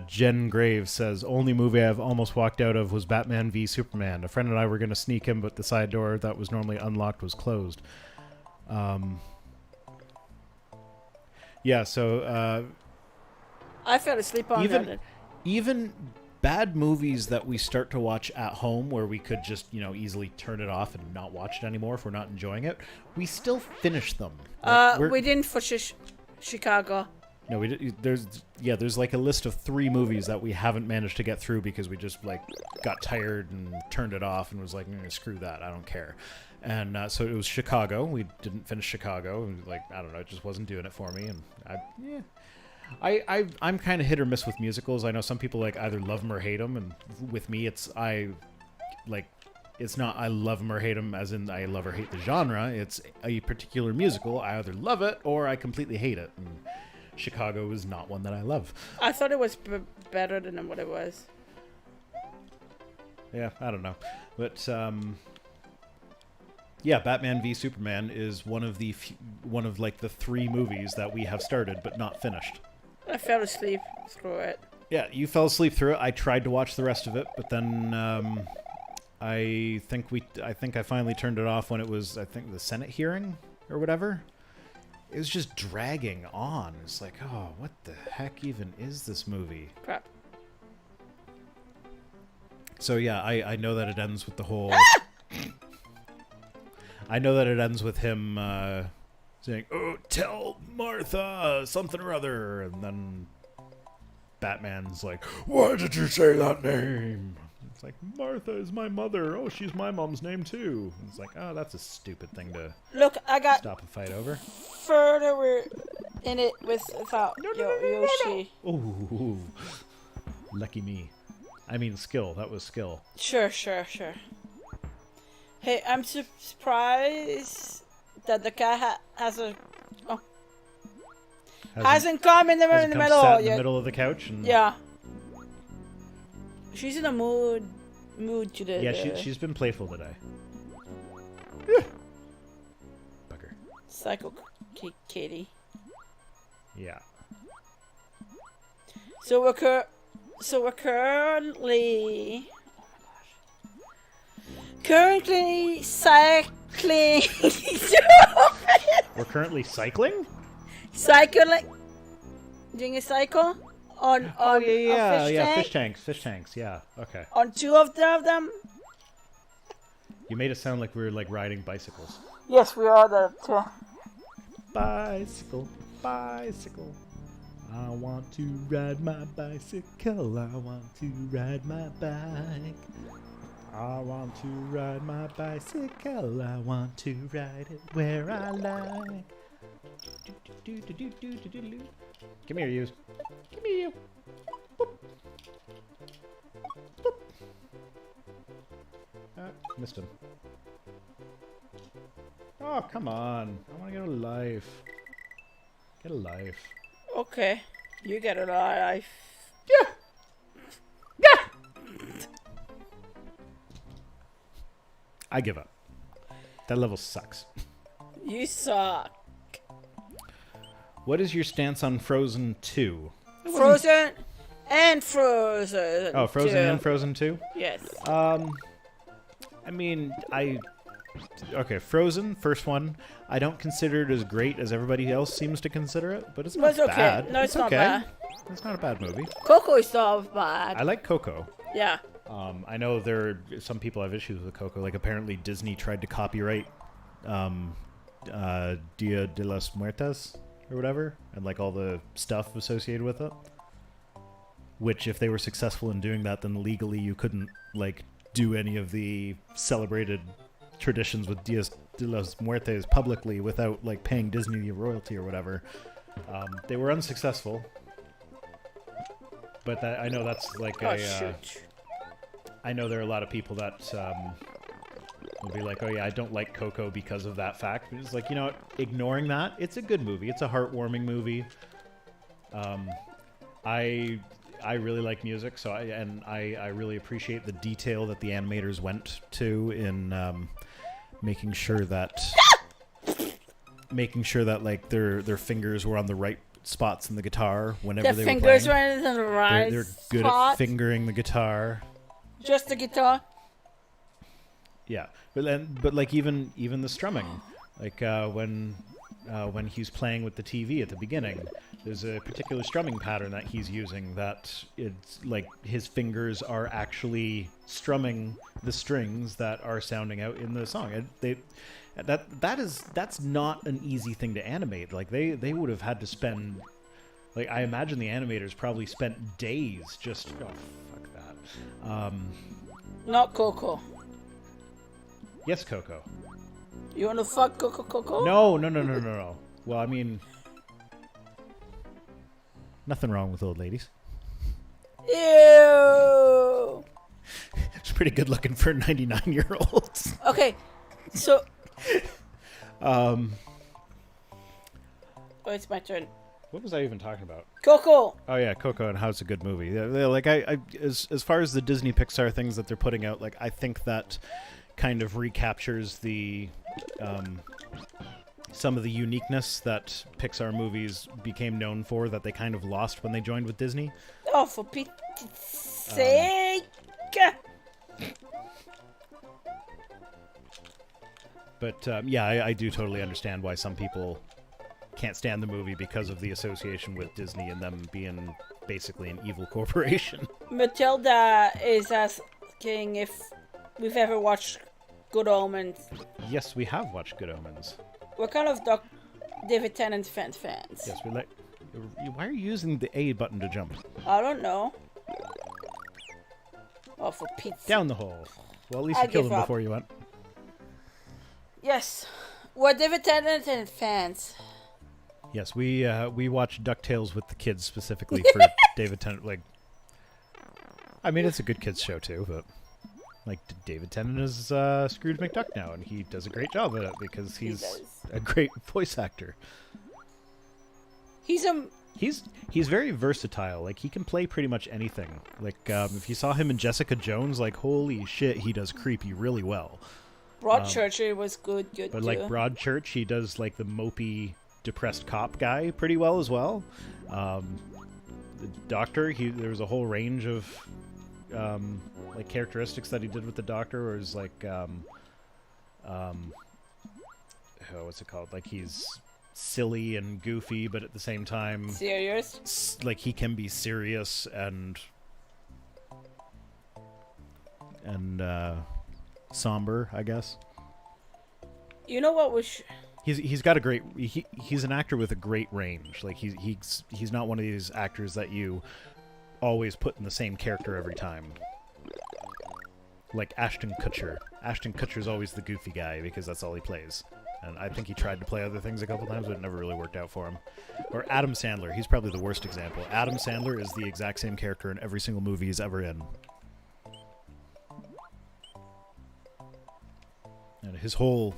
Jen Graves says, only movie I've almost walked out of was Batman v Superman. A friend and I were going to sneak him, but the side door that was normally unlocked was closed. Yeah, so... I fell asleep on that. Even bad movies that we start to watch at home where we could just, easily turn it off and not watch it anymore if we're not enjoying it, we still finish them. We didn't for Chicago. No, there's like a list of 3 movies that we haven't managed to get through because we just like got tired and turned it off and was like, screw that, I don't care. And so it was Chicago. We didn't finish Chicago. Like, I don't know, it just wasn't doing it for me. And I'm kind of hit or miss with musicals. I know some people like either love them or hate them, and with me, it's not I love them or hate them as in I love or hate the genre. It's a particular musical. I either love it or I completely hate it. And Chicago is not one that I love. I thought it was better than what it was. Yeah, I don't know, but yeah, Batman v Superman is one of the 3 movies that we have started but not finished. I fell asleep through it. Yeah, you fell asleep through it. I tried to watch the rest of it, but then I think I finally turned it off when it was, I think, the Senate hearing or whatever. It was just dragging on. It's like, oh, what the heck even is this movie? Crap. So yeah, I know that it ends with the whole... I know that it ends with him saying, "Oh, tell Martha something or other," and then Batman's like, "Why did you say that name?" It's like, Martha is my mother. Oh, she's my mom's name too. It's like, oh, that's a stupid thing to stop a fight over. Further in it without Yoshi. Ooh, lucky me. I mean, skill. That was skill. Sure. Hey, I'm surprised that the cat hasn't come in the Hasn't come middle sat in the yet. middle of the couch and Yeah. She's in a mood today. yeah, she's been playful today. Bugger. Psycho Katie. Yeah. So we're currently cycling. We're currently cycling? Cycling. Doing a cycle on Oh a fish tank. Fish tanks, yeah. Okay. On two of them. You made it sound like we were like riding bicycles. Yes, we are the two. Bicycle, bicycle. I want to ride my bicycle. I want to ride my bike. I want to ride my bicycle. I want to ride it where I like. Come here, you. Come here, you. Boop. Boop. Missed him. Oh, come on. I want to get a life. Get a life. Okay, you get a life. Yeah. Yeah. I give up. That level sucks. You suck. What is your stance on Frozen 2? Frozen and Frozen. Oh, Frozen 2. and Frozen 2? Yes. I mean, okay, Frozen, first one. I don't consider it as great as everybody else seems to consider it, but it's not It's okay. bad. No, it's not okay. bad. It's not a bad movie. Coco is not bad. I like Coco. Yeah. I know some people have issues with Coco. Like apparently Disney tried to copyright Dia de los Muertos or whatever, and like all the stuff associated with it. Which, if they were successful in doing that, then legally you couldn't like do any of the celebrated traditions with Dia de los Muertos publicly without like paying Disney the royalty or whatever. They were unsuccessful, but I know that's like Shoot. I know there are a lot of people that will be like, oh yeah, I don't like Coco because of that fact. But it's like, you know what? Ignoring that, it's a good movie. It's a heartwarming movie. I really like music, so I really appreciate the detail that the animators went to in making sure that like their fingers were on the right spots in the guitar whenever they were playing. The fingers were in the right They're good spot. at fingering the guitar. Just the guitar. Yeah, but like even the strumming, like when he's playing with the TV at the beginning, there's a particular strumming pattern that he's using that it's like his fingers are actually strumming the strings that are sounding out in the song. And that's not an easy thing to animate. Like they would have had to spend, like I imagine the animators probably spent days just fuck that. Not Coco. Yes, Coco. You wanna fuck Coco? No. Well, I mean, nothing wrong with old ladies. Ew. It's pretty good looking for 99-year-olds. Okay, so. Oh, it's my turn. what was I even talking about? Coco. Oh yeah, Coco and how it's a good movie. Yeah, like I as far as the Disney Pixar things that they're putting out, like I think that kind of recaptures the some of the uniqueness that Pixar movies became known for that they kind of lost when they joined with Disney. Oh, for Pete's sake. But yeah, I do totally understand why some people can't stand the movie because of the association with Disney and them being basically an evil corporation. Matilda is asking if we've ever watched Good Omens. Yes, we have watched Good Omens. We're kind of David Tennant fans. Yes, we like. Why are you using the A button to jump? I don't know. Oh, for Pete's Down the hole. Well, at least I you killed give him up. before you went. Yes, we're David Tennant fans. Yes, we watched DuckTales with the kids specifically for David Tennant. Like, I mean, it's a good kids show too, but Like David Tennant is Scrooge McDuck now, and he does a great job at it because He he's does. a great voice actor. He's a He's very versatile. Like he can play pretty much anything. Like if you saw him in Jessica Jones, like holy shit, he does creepy really well. Broadchurch was good But too. like Broadchurch, he does like the mopey, depressed cop guy pretty well as well. The Doctor, there was a whole range of like characteristics that he did with the Doctor, where it's like what's it called? Like he's silly and goofy, but at the same time, Serious? like he can be serious and somber, I guess. You know what was? He's got a great he's an actor with a great range. Like he's not one of these actors that you always put in the same character every time. Like Ashton Kutcher. Ashton Kutcher's always the goofy guy because that's all he plays. And I think he tried to play other things a couple times, but it never really worked out for him. Or Adam Sandler. He's probably the worst example. Adam Sandler is the exact same character in every single movie he's ever in. And his whole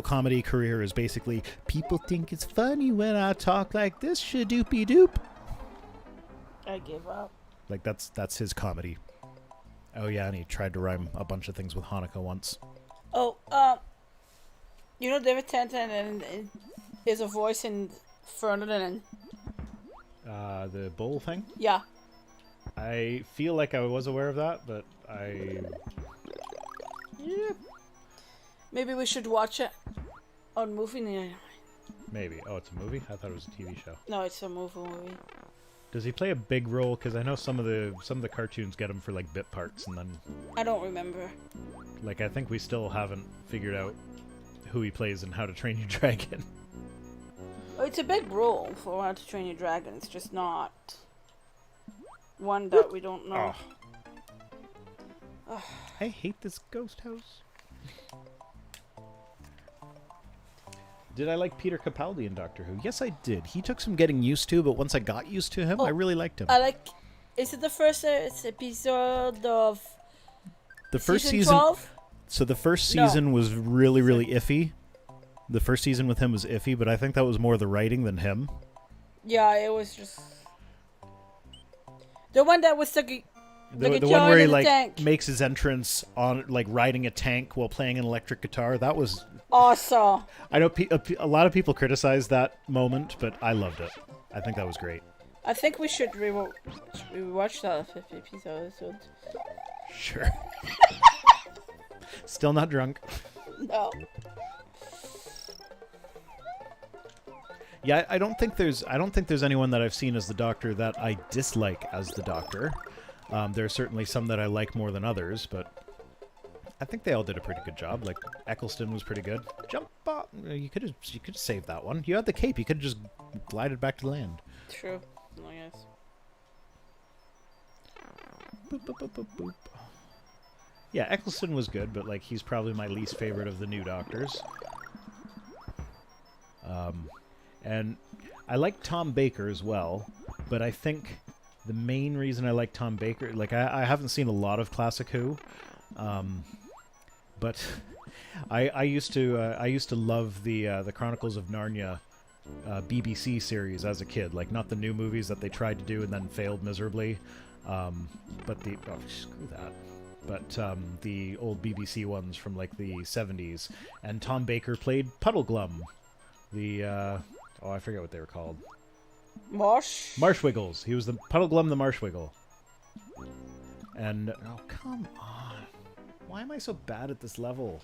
comedy career is basically, people think it's funny when I talk like this, shadoopy doop. I give up. Like that's his comedy. Oh yeah, and he tried to rhyme a bunch of things with Hanukkah once. Oh, you know David Tennant and is a voice in Ferdinand. The bull thing? Yeah. I feel like I was aware of that, but Yeah. Maybe we should watch it on Movie Night. maybe. Oh, it's a movie? I thought it was a TV show. No, it's a movie. Does he play a big role? Because I know some of the cartoons get him for like bit parts, and then I don't remember. like I think we still haven't figured out who he plays in How to Train Your Dragon. Oh, it's a big role for How to Train Your Dragon. It's just not one that we don't know. I hate this ghost house. Did I like Peter Capaldi in Doctor Who? Yes, I did. He took some getting used to, but once I got used to him, I really liked him. I like. Is it the first episode of The first season 12? So the first No. season was really, really iffy. The first season with him was iffy, but I think that was more the writing than him. Yeah, it was just the one that was the The one guitar where he in the like tank. makes his entrance on like riding a tank while playing an electric guitar. That was. Awesome. I know a lot of people criticize that moment, but I loved it. I think that was great. I think we should rewatch that 50 episode. Sure. Still not drunk. No. Yeah, I don't think there's anyone that I've seen as the Doctor that I dislike as the Doctor. There are certainly some that I like more than others, but I think they all did a pretty good job. Like Eccleston was pretty good. Jump bot. You could have saved that one. You had the cape. You could have just glided back to land. True. I guess. Boop, boop, boop, boop, boop. Yeah, Eccleston was good, but like he's probably my least favorite of the new Doctors. And I like Tom Baker as well, but I think the main reason I like Tom Baker, like I haven't seen a lot of Classic Who, but I used to love the Chronicles of Narnia BBC series as a kid, like not the new movies that they tried to do and then failed miserably, but screw that. But the old BBC ones from like the 70s, and Tom Baker played Puddleglum, the I forget what they were called. Marshwiggles. He was the Puddleglum the Marshwiggle. And oh come on, why am I so bad at this level?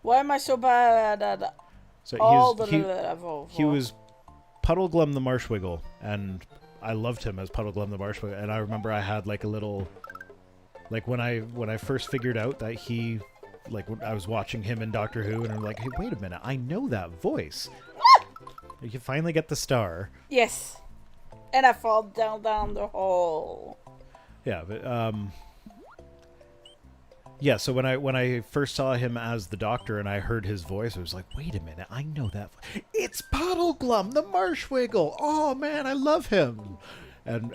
Why am I so bad at So all the he level? was Puddleglum the Marshwiggle, and I loved him as Puddleglum the Marshwiggle. And I remember I had like a little, like when I first figured out that he, like when I was watching him in Doctor Who, and I'm like, hey, wait a minute, I know that voice. You finally get the star. Yes. And I fall down the hole. Yeah, but yeah. So when I first saw him as the Doctor and I heard his voice, I was like, wait a minute, I know that. It's Puddleglum the Marshwiggle. Oh man, I love him. And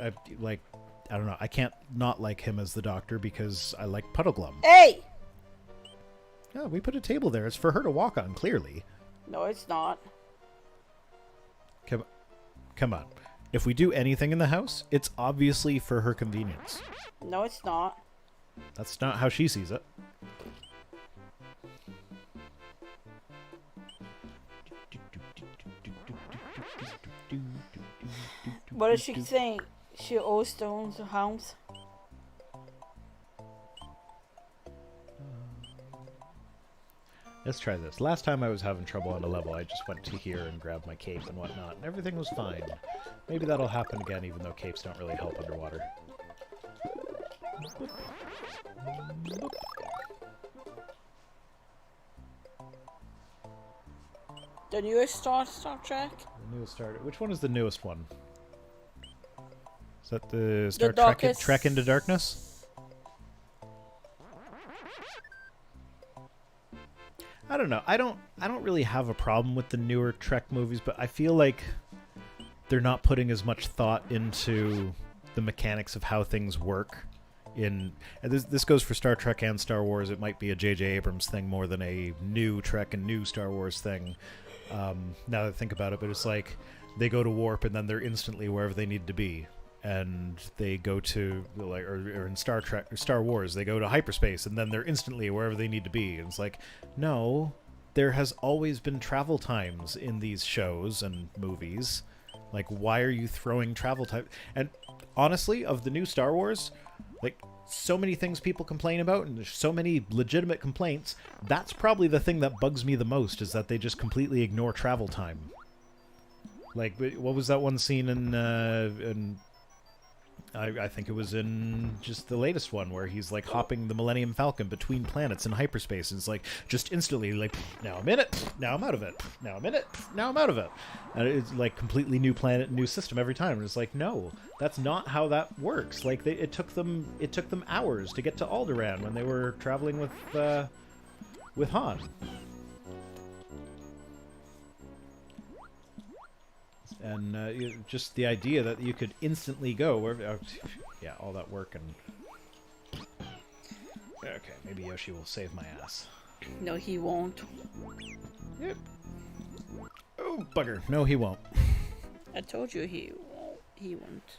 I don't know. I can't not like him as the Doctor because I like Puddleglum. Hey! Oh, we put a table there. It's for her to walk on, clearly. No, it's not. Come on. If we do anything in the house, it's obviously for her convenience. No, it's not. That's not how she sees it. What does she think? She owes stones or hounds? Let's try this. Last time I was having trouble on a level, I just went to here and grabbed my cape and whatnot, and everything was fine. Maybe that'll happen again, even though capes don't really help underwater. The newest Star Trek? The newest Star... Which one is the newest one? Is that the Star darkest... Trek Into Darkness? I don't know. I don't really have a problem with the newer Trek movies, but I feel like they're not putting as much thought into the mechanics of how things work. And this goes for Star Trek and Star Wars. It might be a J.J. Abrams thing more than a new Trek and new Star Wars thing. Now that I think about it, but it's like they go to warp and then they're instantly wherever they need to be. And they go to, like, or in Star Trek or Star Wars, they go to hyperspace and then they're instantly wherever they need to be. And it's like, no, there has always been travel times in these shows and movies. Like, why are you throwing travel time? And honestly, of the new Star Wars, like, so many things people complain about, and there's so many legitimate complaints. That's probably the thing that bugs me the most, is that they just completely ignore travel time. Like, what was that one scene in I think it was in just the latest one where he's like hopping the Millennium Falcon between planets in hyperspace, and it's like just instantly like, now I'm in it, now I'm out of it, now I'm in it, now I'm out of it, and it's like completely new planet, new system every time. And it's like, no, that's not how that works. Like it took them hours to get to Alderaan when they were traveling with Han. And just the idea that you could instantly go where, yeah, all that work and okay, maybe Yoshi will save my ass. No, he won't. Yep. Oh bugger! No, he won't. I told you he won't. He won't.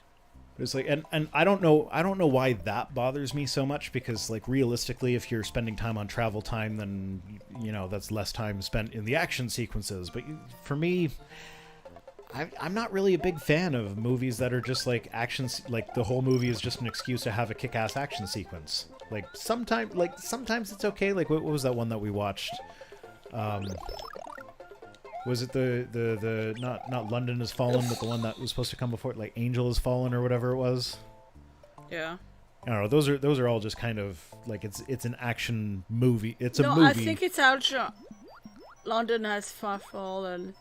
It's like, and I don't know why that bothers me so much, because like realistically, if you're spending time on travel time, then you know that's less time spent in the action sequences. But for me, I'm not really a big fan of movies that are just like actions, like the whole movie is just an excuse to have a kick-ass action sequence. Like sometimes it's okay. Like what was that one that we watched? Was it the not London Has Fallen, but the one that was supposed to come before it, like Angel Has Fallen or whatever it was? Yeah. I don't know. Those are all just kind of like it's an action movie. It's a movie. No, I think it's Alja. London Has Fallen.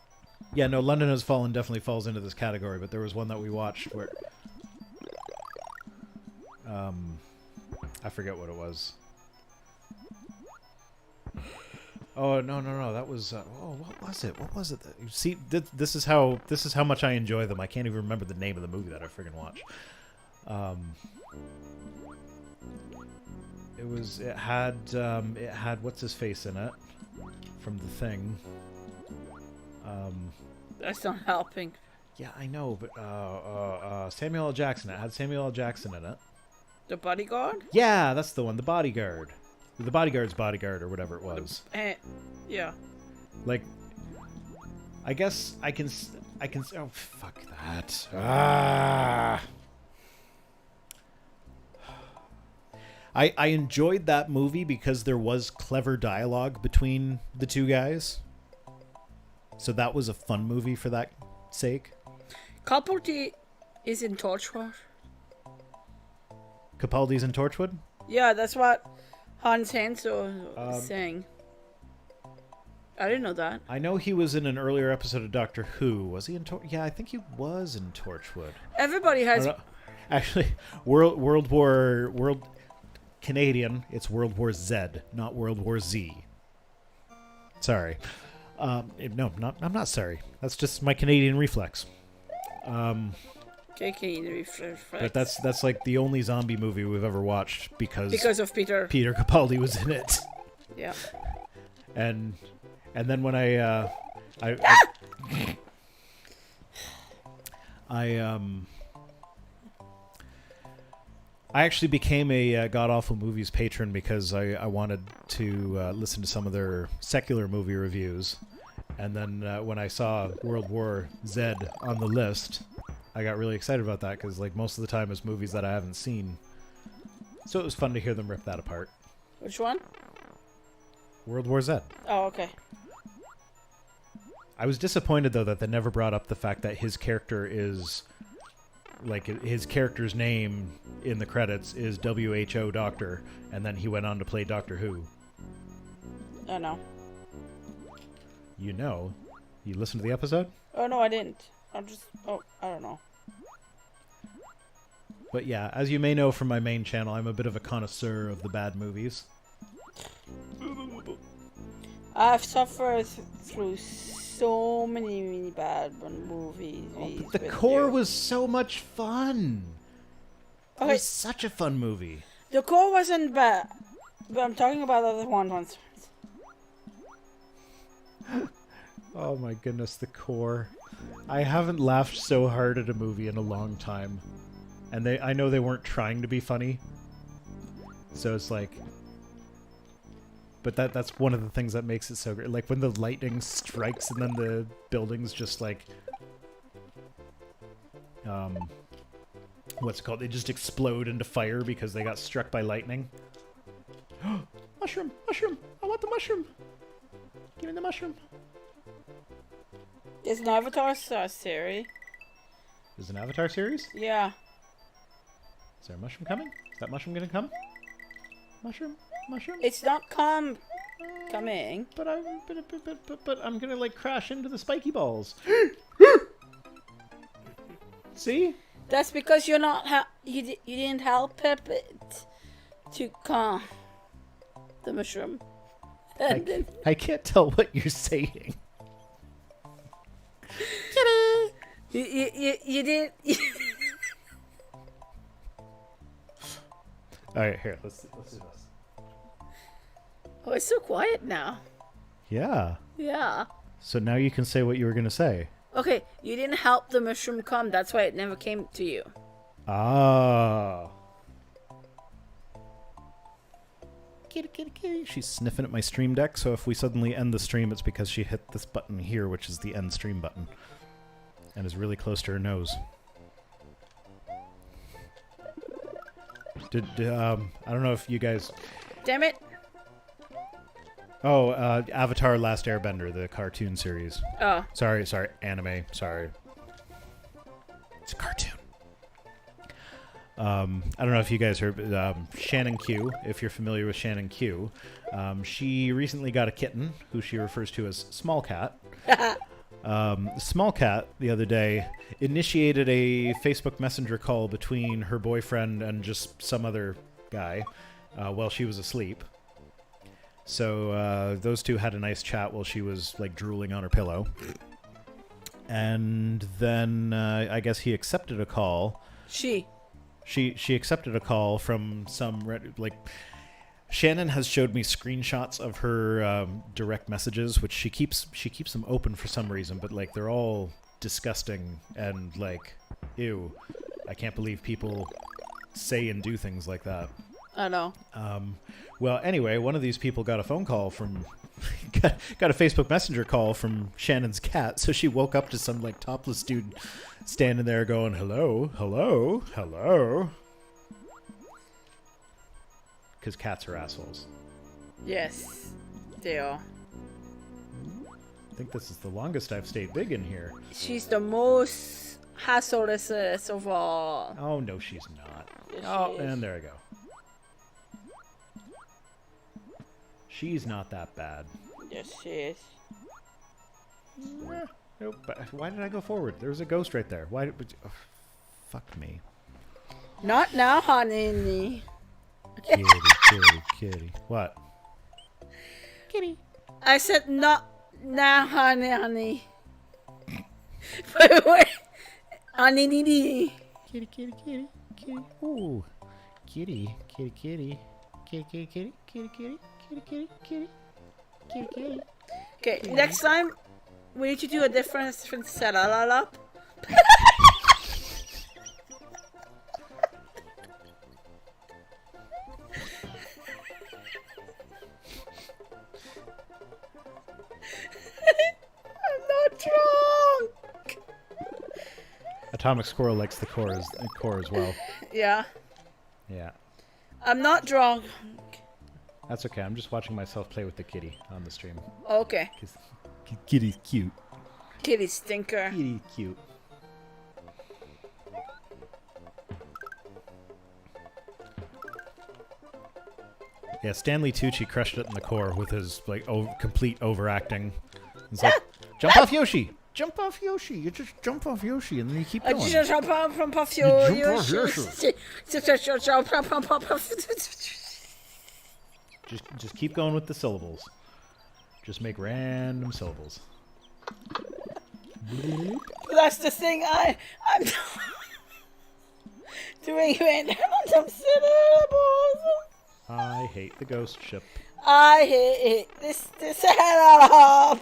Yeah, no, London Has Fallen definitely falls into this category, but there was one that we watched where... I forget what it was. Oh, no, that was... what was it? What was it? See, this is how much I enjoy them. I can't even remember the name of the movie that I friggin' watched. It had what's-his-face in it from The Thing. That's not helping. Yeah, I know, but Samuel L. Jackson. It had Samuel L. Jackson in it. The Bodyguard? Yeah, that's the one. The Bodyguard. The Bodyguard's Bodyguard, or whatever it was. Yeah. Like, I guess I can. Oh, fuck that. Ah. I enjoyed that movie because there was clever dialogue between the two guys. So that was a fun movie for that sake. Capaldi is in Torchwood. Capaldi's in Torchwood? Yeah, that's what Hans Hanso is saying. I didn't know that. I know he was in an earlier episode of Doctor Who. Was he in Torchwood? Yeah, I think he was in Torchwood. Everybody has... Actually, Canadian, it's World War Z, not World War Z. Sorry. No, I'm not sorry. That's just my Canadian reflex. Taking reflex. But that's like the only zombie movie we've ever watched because of Peter. Peter Capaldi was in it. Yeah. And then when I actually became a God Awful Movies patron because I wanted to listen to some of their secular movie reviews. And then when I saw World War Z on the list, I got really excited about that because like most of the time it's movies that I haven't seen. So it was fun to hear them rip that apart. Which one? World War Z. Oh, okay. I was disappointed though that they never brought up the fact that his character is like his character's name in the credits is WHO Doctor, and then he went on to play Doctor Who. Oh, no. You know, you listened to the episode? Oh, no, I didn't. I don't know. But yeah, as you may know from my main channel, I'm a bit of a connoisseur of the bad movies. I've suffered through so many bad movies. But the core was so much fun. It Okay, was such a fun movie. the core wasn't bad, but I'm talking about the other ones. Oh my goodness, the core. I haven't laughed so hard at a movie in a long time. And I know they weren't trying to be funny. So it's like... But that's one of the things that makes it so great. Like when the lightning strikes and then the buildings just like... what's it called? They just explode into fire because they got struck by lightning. Mushroom! Mushroom! I want the mushroom! Give me the mushroom! It's an Avatar series. There's an Avatar series? Yeah. Is there a mushroom coming? Is that mushroom gonna come? Mushroom? Mushroom? It's not coming. But I'm gonna like crash into the spiky balls. See? That's because you're not you didn't help it to come. The mushroom. And then I can't tell what you're saying. you did. All right, here. Let's do this. Oh, it's so quiet now. Yeah. Yeah. So now you can say what you were gonna say. Okay, you didn't help the mushroom come. That's why it never came to you. Ah. Kitty, kitty, kitty. She's sniffing at my stream deck, so if we suddenly end the stream, it's because she hit this button here, which is the end stream button, and is really close to her nose. I don't know if you guys... Damn it. Oh, Avatar Last Airbender, the cartoon series. Oh. Sorry, anime, sorry. It's a cartoon. I don't know if you guys heard, Shannon Q, if you're familiar with Shannon Q. She recently got a kitten, who she refers to as Small Cat. Small Cat, the other day, initiated a Facebook Messenger call between her boyfriend and just some other guy while she was asleep. So those two had a nice chat while she was like drooling on her pillow. And then I guess he accepted a call. She accepted a call from some like... Shannon has showed me screenshots of her direct messages, which she keeps them open for some reason, but like they're all disgusting and like, ew. I can't believe people say and do things like that. I know. Well, anyway, one of these people got a phone call from... got a Facebook Messenger call from Shannon's cat, so she woke up to some like topless dude standing there going, hello, hello, hello. Because cats are assholes. Yes, they are. I think this is the longest I've stayed big in here. She's the most hassleless of all. Oh, no, she's not. Yes, Oh, she is. and there I go. She's not that bad. Yes, she is. Nope. But why did I go forward? There was a ghost right there. Why did... Oh, fuck me. Not now, honey. Kitty, kitty, kitty. What? Kitty. I said not now, honey. Wait. Honey. Kitty, kitty, kitty, kitty. Ooh. Kitty, kitty, kitty. Kitty, kitty, kitty, kitty, kitty, kitty, kitty, kitty, kitty, kitty. Okay, next time we need to do a different setup. I'm not drunk. Atomic Squirrel likes the core as well. Yeah, Yeah. I'm not drunk. That's okay. I'm just watching myself play with the kitty on the stream. Okay, 'Cause kitty's cute. kitty stinker. Kitty cute. Yeah, Stanley Tucci crushed it in the core with his like complete overacting. It's like, jump off Yoshi! Jump off Yoshi! You just jump off Yoshi and then you keep I going. just jump out from Puff You jump off Yoshi. Just keep going with the syllables. Just make random syllables. That's the thing I'm doing random syllables. I hate the ghost ship. I hate this setup.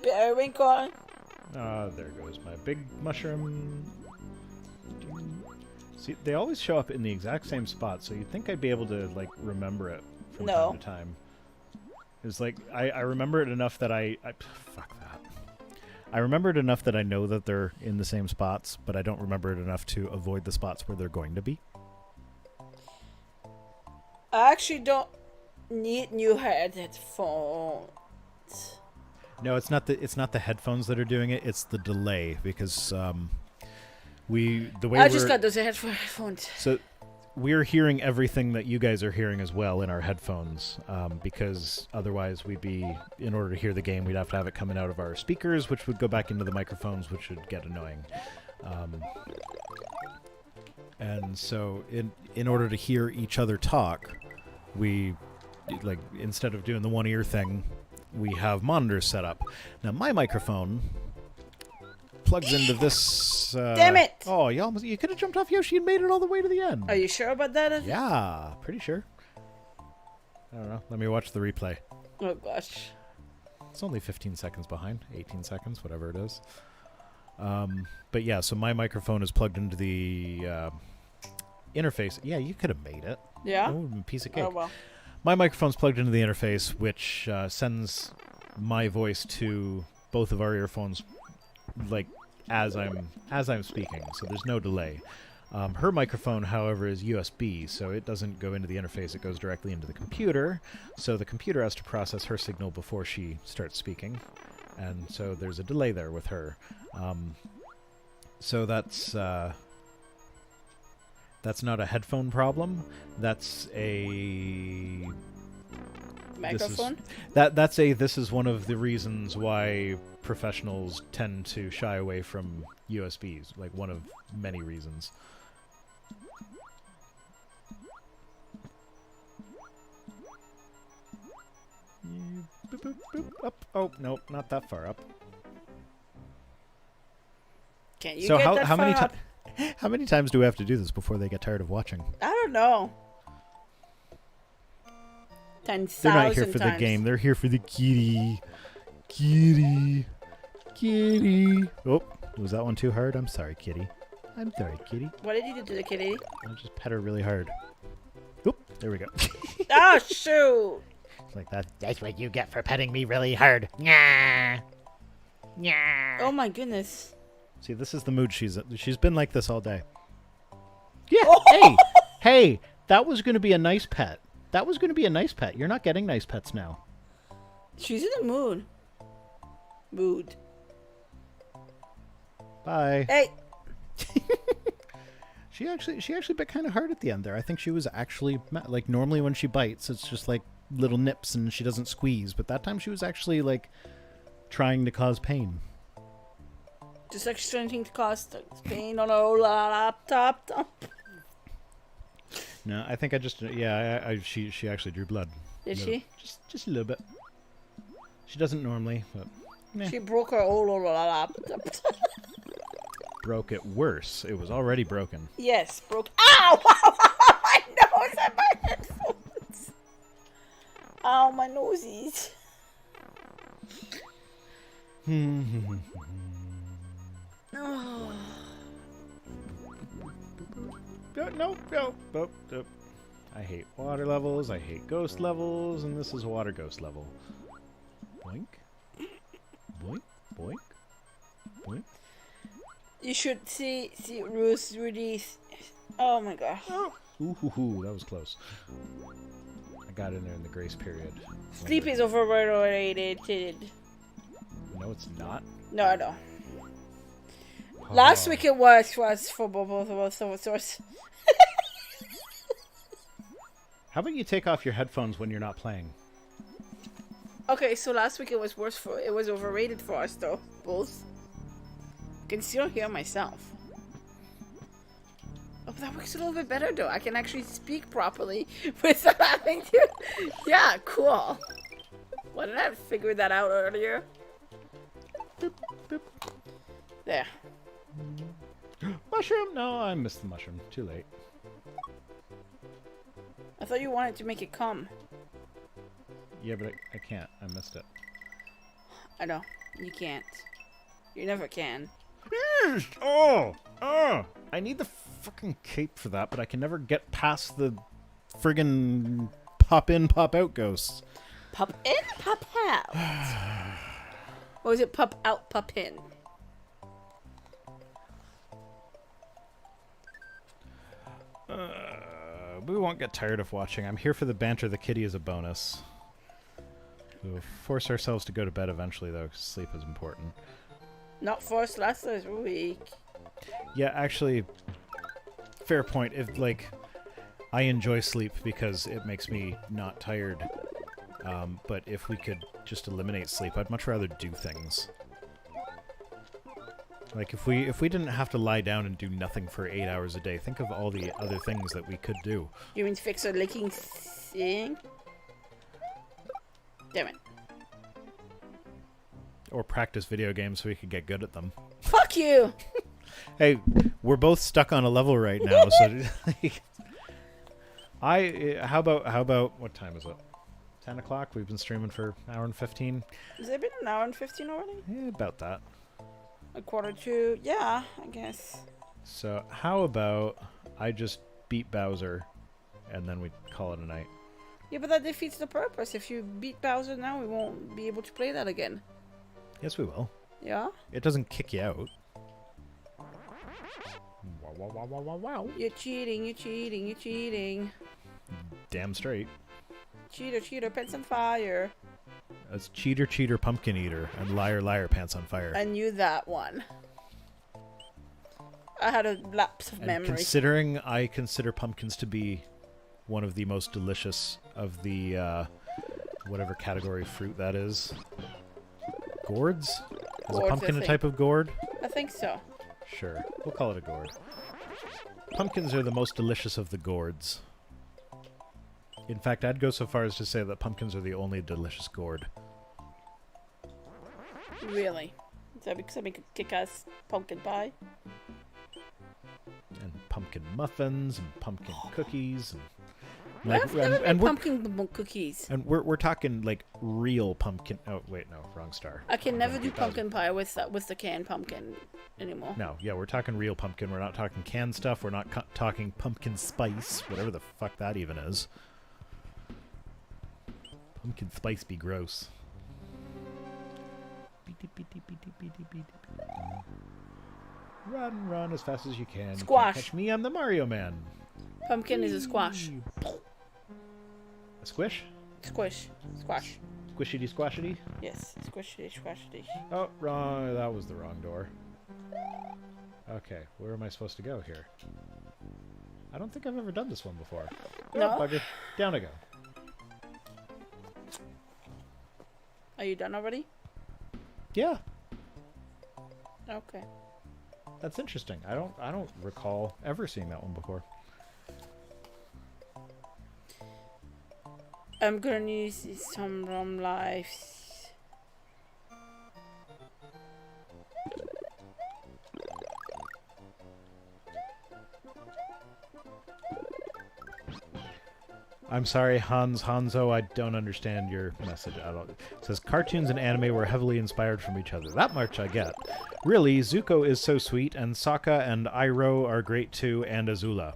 Periwinkle. Ah, there goes my big mushroom. See, they always show up in the exact same spot, so you'd think I'd be able to, like, remember it from No. time to time. It's like, I remember it enough that fuck that. I remember it enough that I know that they're in the same spots, but I don't remember it enough to avoid the spots where they're going to be. I actually don't need new headphones. No, it's not the headphones that are doing it, it's the delay, because, the way I just got those headphones. So we're hearing everything that you guys are hearing as well in our headphones, because otherwise in order to hear the game, we'd have to have it coming out of our speakers, which would go back into the microphones, which would get annoying. And so in order to hear each other talk, we, like, instead of doing the one ear thing, we have monitors set up. Now my microphone plugs into this. Damn it! Oh, you could have jumped off Yoshi and made it all the way to the end. Are you sure about that? Yeah, pretty sure. I don't know. Let me watch the replay. Oh gosh. It's only 15 seconds behind, 18 seconds, whatever it is. But yeah, so my microphone is plugged into the interface. Yeah, you could have made it. Yeah? Oh, piece of cake. Oh well. My microphone's plugged into the interface, which sends my voice to both of our earphones, like as I'm speaking. So there's no delay. Her microphone, however, is USB, so it doesn't go into the interface. It goes directly into the computer. So the computer has to process her signal before she starts speaking, and so there's a delay there with her. So that's not a headphone problem. That's a Microphone? This is one of the reasons why professionals tend to shy away from USBs. Like, one of many reasons. Boop, boop, boop, up. Oh, nope, not that far up. Can you So get that how many far up? how many times do we have to do this before they get tired of watching? I don't know. 10,000 They're not here for times. the game. They're here for the kitty. Kitty. Kitty. Oh, was that one too hard? I'm sorry, kitty. I'm sorry, kitty. What did you do to the kitty? I just pet her really hard. Oop, there we go. Oh, shoot! Like that. That's what you get for petting me really hard. Nyah. Nyah. Oh my goodness. See, this is the mood she's been like this all day. Yeah. Hey. Hey, that was going to be a nice pet. That was going to be a nice pet. You're not getting nice pets now. She's in the mood. Mood. Bye. Hey! She actually bit kind of hard at the end there. I think she was actually like, normally when she bites, it's just like little nips and she doesn't squeeze. But that time she was actually like trying to cause pain. Just like strengthening to cause pain on a whole laptop. No, I think I just she actually drew blood. Did No, she? Just a little bit. She doesn't normally, but Meh. She broke her whole laptop. Broke it worse. It was already broken. Yes, broke. Ow! My nose and my headphones. Ow, my nosies. Oh. No. I hate water levels, I hate ghost levels, and this is a water ghost level. Boink. Boink. Boink. Boink. You should see Rudy. Oh my god. Ooh, that was close. I got in there in the grace period. Sleep is overrated. No, it's not. No, I know. Last week it was for both of us. So How about you take off your headphones when you're not playing? okay, so last week it was overrated for us though, both. I can still hear myself. Oh, that works a little bit better though. I can actually speak properly without having to. Yeah, cool. Why didn't I figure that out earlier? Boop, boop. There. Mushroom? No, I missed the mushroom. Too late. I thought you wanted to make it come. Yeah, but I can't. I missed it. I know. You can't. You never can. Oh! I need the fucking cape for that, but I can never get past the friggin' pop in, pop out ghosts. Pop in, pop out. Or was it pop out, pop in? We won't get tired of watching. I'm here for the banter. The kitty is a bonus. We'll force ourselves to go to bed eventually, though, 'cause sleep is important. Not forced last week. Yeah, actually, fair point. If I enjoy sleep because it makes me not tired. But if we could just eliminate sleep, I'd much rather do things. Like if we didn't have to lie down and do nothing for 8 hours a day, think of all the other things that we could do. You mean fix a leaking thing? Damn it. Or practice video games so we could get good at them. Fuck you! Hey, we're both stuck on a level right now, so how about what time is it? 10 o'clock? We've been streaming for an hour and 15. Has it been an hour and 15 already? Yeah, about that. A quarter to, yeah, I guess. So how about I just beat Bowser and then we call it a night? Yeah, but that defeats the purpose. If you beat Bowser now, we won't be able to play that again. Yes, we will. Yeah? It doesn't kick you out. Wow. You're cheating, you're cheating, you're cheating. Damn straight. Cheater, pants on fire. That's cheater, pumpkin eater, and liar, pants on fire. I knew that one. I had a lapse of And memory. considering I consider pumpkins to be one of the most delicious of the whatever category fruit that is. Gourds? Is Gourds, a pumpkin I a think. type of gourd? I think so. Sure. We'll call it a gourd. Pumpkins are the most delicious of the gourds. In fact, I'd go so far as to say that pumpkins are the only delicious gourd. Really? Is that because I make a kick-ass pumpkin pie? And pumpkin muffins and pumpkin cookies and I've never made we're pumpkin cookies. and we're talking like real pumpkin. Oh wait, no, wrong star. I can never do 2000. pumpkin pie with the canned pumpkin anymore. No, yeah, we're talking real pumpkin. We're not talking canned stuff. We're not talking pumpkin spice, whatever the fuck that even is. Pumpkin spice be gross. Run as fast as you can. You can't Squash. catch me, I'm the Mario Man. Pumpkin is a squash. A squish? Squish. Squash. Squishity squashity? Yes. Squishity, squashity. Oh, wrong. That was the wrong door. Okay, where am I supposed to go here? I don't think I've ever done this one before. No? Oh, bugger. Down I go. Are you done already? Yeah, Okay. that's interesting. I don't recall ever seeing that one before. I'm gonna use some rum lives. I'm sorry, Hanzo, I don't understand your message at all. It says, cartoons and anime were heavily inspired from each other. That much I get. Really, Zuko is so sweet, and Sokka and Iroh are great too, and Azula.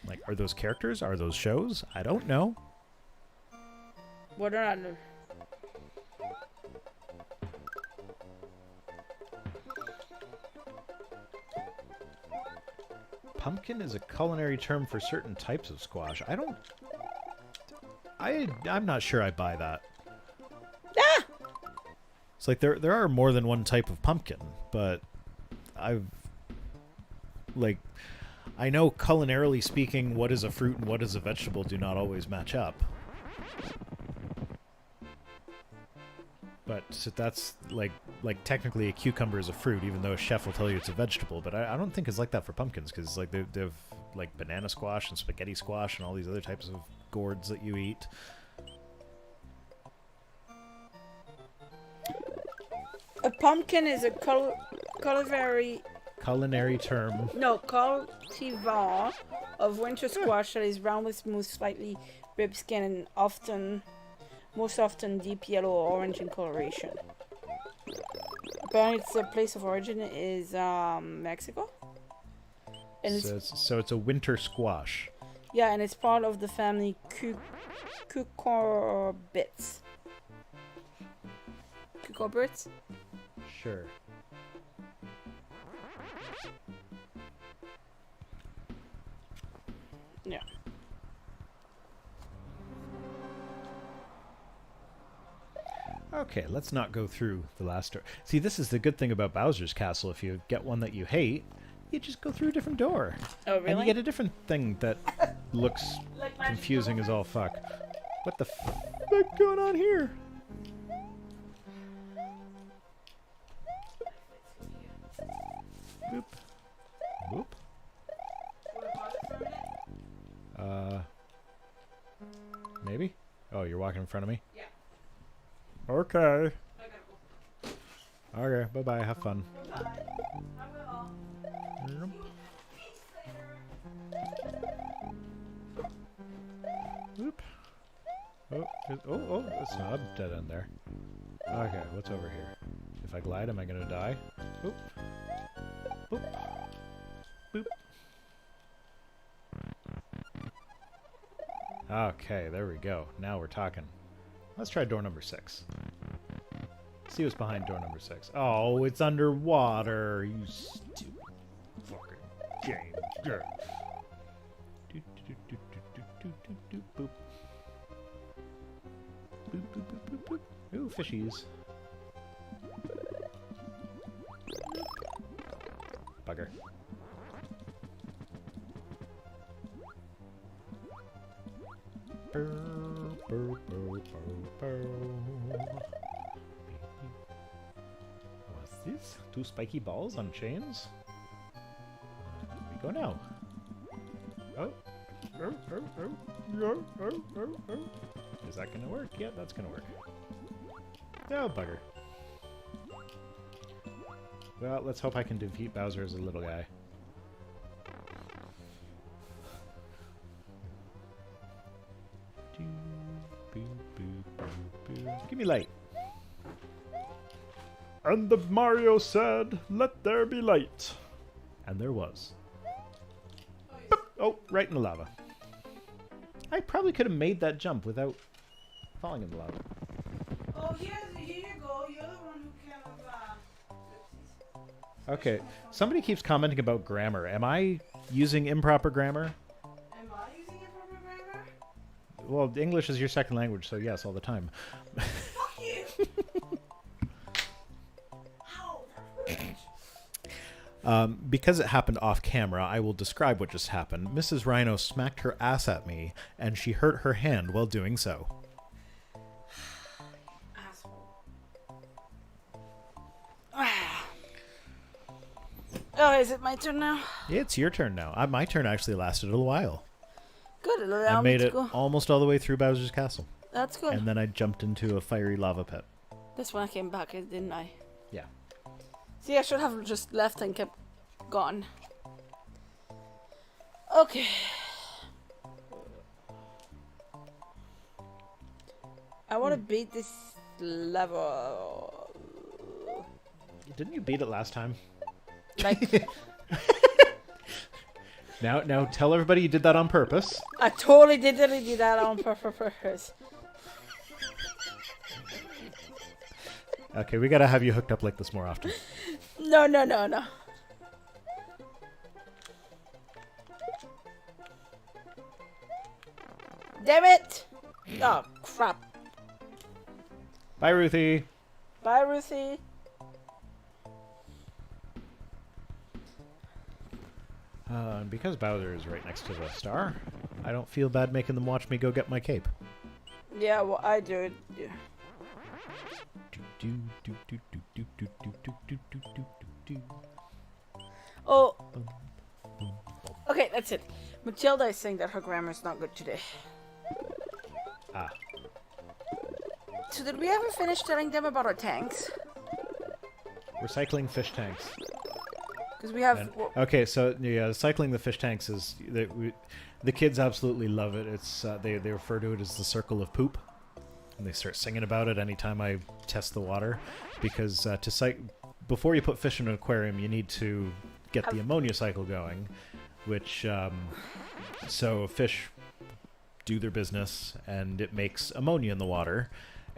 Like, are those characters? Are those shows? I don't know. What are that? Pumpkin is a culinary term for certain types of squash. I'm not sure I buy that. Ah! It's like there are more than one type of pumpkin, but I know culinarily speaking what is a fruit and what is a vegetable do not always match up. But that's like technically a cucumber is a fruit, even though a chef will tell you it's a vegetable. But I don't think it's like that for pumpkins, because like they have like banana squash and spaghetti squash and all these other types of gourds that you eat. A pumpkin is a culinary Term. No, cultivar of winter squash that is round with smooth, slightly ribbed skin and most often deep yellow or orange in coloration. Apparently, its place of origin is Mexico. And So it's a winter squash. yeah, and it's part of the family cucurbits. Cucurbits? Sure. Yeah. Okay, let's not go through the last door. See, this is the good thing about Bowser's Castle. If you get one that you hate, you just go through a different door. Oh, really? And you get a different thing that looks confusing as all fuck. What the fuck going on here? Boop. Boop. Maybe? Oh, you're walking in front of me? Yeah. Okay. Okay, bye-bye. Have fun. Oop. Oh, it's not a dead end there. Okay, what's over here? If I glide, am I gonna die? Oop. Boop. Boop. Okay, there we go. Now we're talking. Let's try door number 6. See what's behind door number 6. Oh, it's underwater. You stupid fucking game. Boop. Boop, boop, boop, boop, boop. Ooh, fishies. Bugger. What's this? 2 spiky balls on chains? We go now. Oh. Is that gonna work? Yeah, that's gonna work. Oh, bugger. Well, let's hope I can defeat Bowser as a little guy. Give me light. And the Mario said, "Let there be light." And there was. Boop. Oh, right in the lava. I probably could have made that jump without falling in the lava. Oh, here you go. You're the one who kind of. Okay, somebody keeps commenting about grammar. Am I using improper grammar? Am I using improper grammar? Well, English is your second language, so yes, all the time. Fuck you! Ow, Because it happened off camera, I will describe what just happened. Mrs. Rhino smacked her ass at me, and she hurt her hand while doing so. asshole. Oh, is it my turn now? It's your turn now. My turn actually lasted a little while. Good. It'll I allow me made to it go. almost all the way through Bowser's Castle. That's good. And then I jumped into a fiery lava pit. This one I came back, didn't I? Yeah. See, I should have just left and kept gone. Okay. I want to beat this level. Didn't you beat it last time? Like, Now tell everybody you did that on purpose. I totally didn't do that on purpose. Okay, we gotta have you hooked up like this more often. No. Damn it! Oh, crap. Bye, Ruthie. Bye, Ruthie. And because Bowser is right next to the star, I don't feel bad making them watch me go get my cape. Yeah, well, I do it. Yeah. Oh. Okay, that's it. Matilda is saying that her grammar's not good today. Ah. So did we ever finish telling them about our tanks? Recycling fish tanks. Because we have... And, okay, so yeah, cycling the fish tanks is... The kids absolutely love it. It's they refer to it as the circle of poop. And they start singing about it anytime I test the water. Because before you put fish in an aquarium, you need to get the ammonia cycle going. Which... so fish do their business, and it makes ammonia in the water.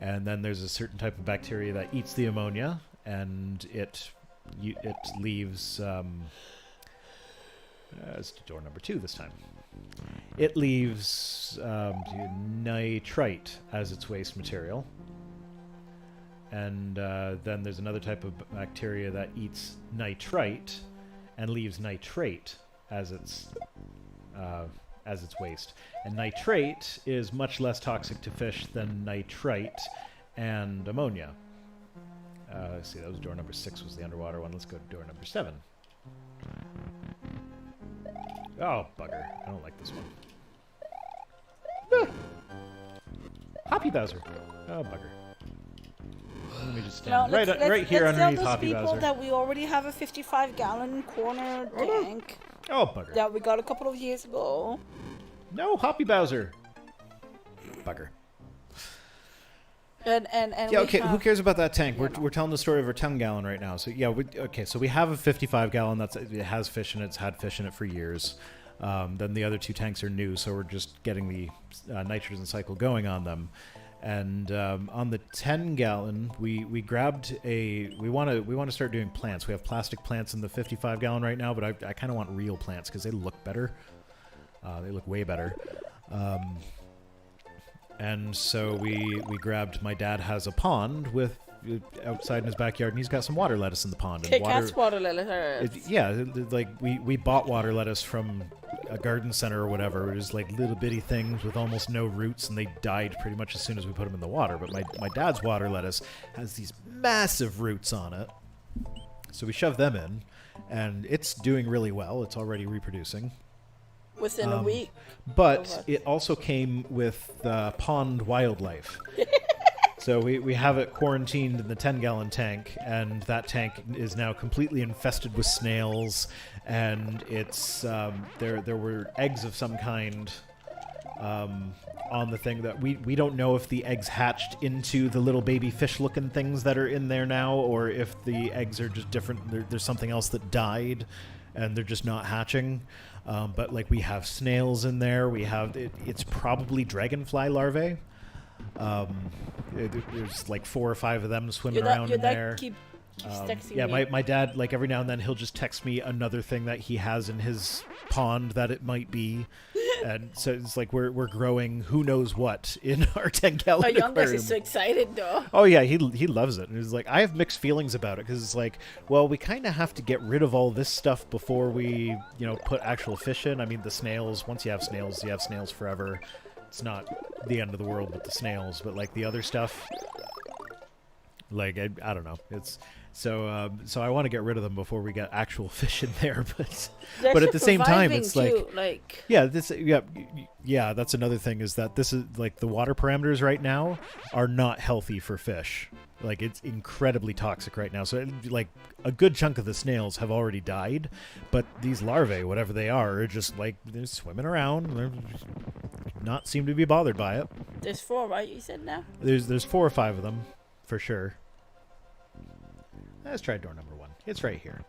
And then there's a certain type of bacteria that eats the ammonia, and it leaves... it's door number 2 this time. It leaves nitrite as its waste material. And then there's another type of bacteria that eats nitrite and leaves nitrate as its waste. And nitrate is much less toxic to fish than nitrite and ammonia. Let's see, that was door number 6 was the underwater one. Let's go to door number 7. Oh, bugger. I don't like this one. Hoppy Bowser. Oh, bugger. Let me just stand right here underneath Hoppy Bowser. Let's tell those people that we already have a 55-gallon corner tank. Oh, bugger. That we got a couple of years ago. No, Hoppy Bowser. Bugger. And yeah, okay, who cares about that tank? We're telling the story of our 10-gallon right now. So, yeah, okay, so we have a 55-gallon. It has fish in it. It's had fish in it for years. Then the other 2 tanks are new, so we're just getting the nitrogen cycle going on them. And on the 10-gallon, we grabbed we want to start doing plants. We have plastic plants in the 55-gallon right now, but I kind of want real plants because they look better. They look way better. And so we grabbed, my dad has a pond with outside in his backyard, and he's got some water lettuce in the pond. And water lettuce. Yeah, like we bought water lettuce from a garden center or whatever. It was like little bitty things with almost no roots, and they died pretty much as soon as we put them in the water. But my dad's water lettuce has these massive roots on it. So we shoved them in, and it's doing really well. It's already reproducing. Within a week. But it also came with pond wildlife. So we have it quarantined in the 10-gallon tank, and that tank is now completely infested with snails, and it's there were eggs of some kind on the thing that we don't know if the eggs hatched into the little baby fish-looking things that are in there now, or if the eggs are just different. There's something else that died, and they're just not hatching. But like we have snails in there. We have it's probably dragonfly larvae. There's like 4 or 5 of them swimming around in there. Keeps texting yeah, me. my dad, like every now and then he'll just text me another thing that he has in his pond that it might be. And so it's like we're growing who knows what in our 10-gallon Our youngest aquarium. is so excited though. Oh yeah, he loves it. And he's like, I have mixed feelings about it because it's like, well, we kind of have to get rid of all this stuff before we, put actual fish in. I mean, the snails. Once you have snails forever. It's not the end of the world with the snails, but like the other stuff, Like I don't know. It's so so I want to get rid of them before we get actual fish in there. They're But at the same time, surviving it's too, like yeah, yeah. That's another thing is that this is like the water parameters right now are not healthy for fish. Like it's incredibly toxic right now. So like a good chunk of the snails have already died, but these larvae, whatever they are just like they're swimming around. They're not seem to be bothered by it. there's 4, right? You said now. There's 4 or 5 of them for sure. Let's try door number 1. It's right here.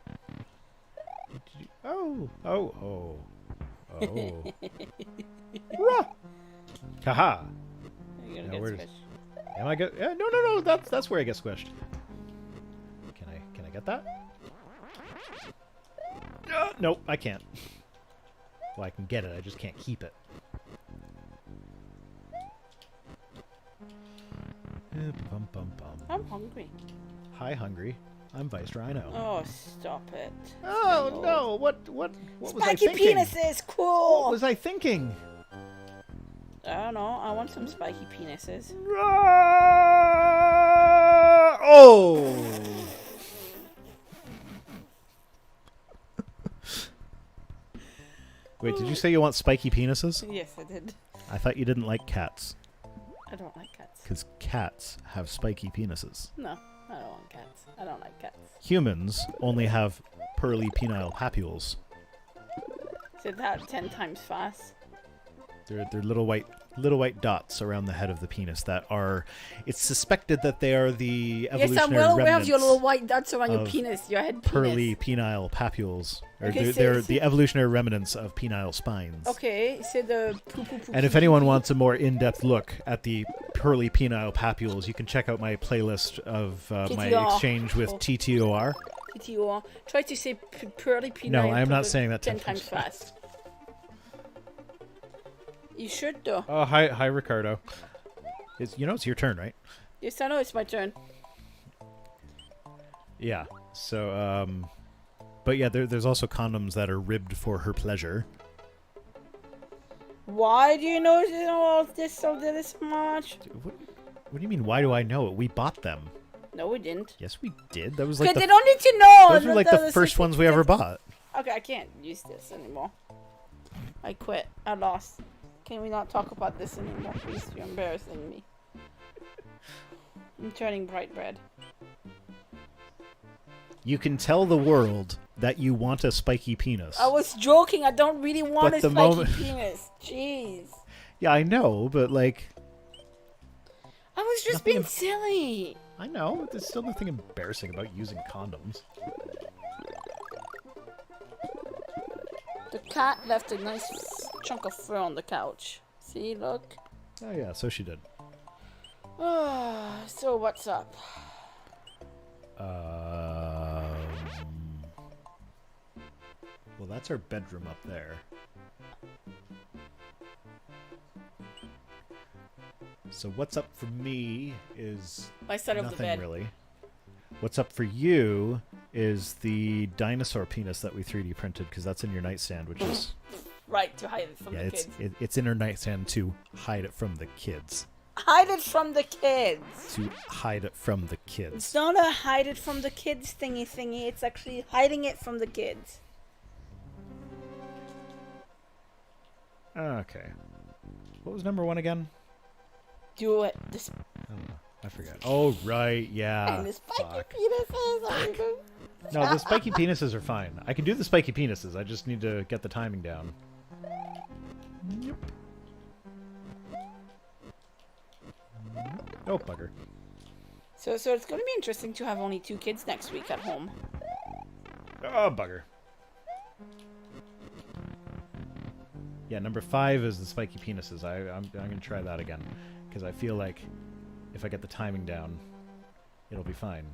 Oh. Rah! Haha. You're Yeah, gonna get where's- squished. Am I get? Yeah, no. That's where I get squished. Can I get that? Nope, I can't. Well, I can get it. I just can't keep it. Bum, bum, bum. I'm hungry. Hi, hungry. I'm Vice Rhino. Oh, stop it. Oh no! What was I Spiky thinking? penises, cool. What was I thinking? I don't know. I want some spiky penises. Oh! Wait, did you say you want spiky penises? Yes, I did. I thought you didn't like cats, I don't like cats. because cats have spiky penises. No, I don't want cats. I don't like cats. Humans only have pearly penile papules. Is that 10 times fast? They're little white dots around the head of the penis that are. It's suspected that they are the Yes, evolutionary I'm well aware remnants of your little white dots around your of penis, your head penis. pearly penile papules. Or Okay, they're say- the evolutionary remnants of penile spines. Okay, so the poo poo poo. And if anyone wants a more in-depth look at the pearly penile papules, you can check out my playlist of my TTR. exchange with Oh. TTOR. PTOR, try to say pearly penile. No, I am not poo-poo saying that 10 times fast. You should though. Oh, hi, Ricardo. It's your turn, right? Yes, I know it's my turn. Yeah. So, but yeah, there's also condoms that are ribbed for her pleasure. Why do you know all this much? What do you mean? Why do I know it? We bought them. No, we didn't. Yes, we did. That was Okay, like they the, don't need to know. those were like the first ones we ever bought. Okay, I can't use this anymore. I quit. I lost. Can we not talk about this anymore, please? You're embarrassing me. I'm turning bright red. You can tell the world that you want a spiky penis. I was joking. I don't really want But a the spiky moment- penis. Jeez. Yeah, I know, but like, I was just Nothing being em- silly. I know. There's still nothing embarrassing about using condoms. The cat left a nice chunk of fur on the couch. See, look. Oh yeah, so she did. So what's up? Well, that's our bedroom up there. So what's up for me is My side of the nothing bed. really. What's up for you is the dinosaur penis that we 3D printed because that's in your nightstand, which is Right, to hide it from yeah, the it's kids. it's in her nightstand to hide it from the kids. Hide it from the kids. To hide it from the It's kids. not a hide it from the kids thingy. It's actually hiding it from the kids. Okay. What was number 1 again? Do it. This I don't know. I forgot. Oh right, yeah. and the spiky Fuck. penises. No, the spiky penises are fine. I can do the spiky penises. I just need to get the timing down. Yep. Oh, bugger. So it's going to be interesting to have only 2 kids next week at home. Oh, bugger. Yeah, number 5 is the spiky penises. I'm going to try that again. Because I feel like if I get the timing down, it'll be fine.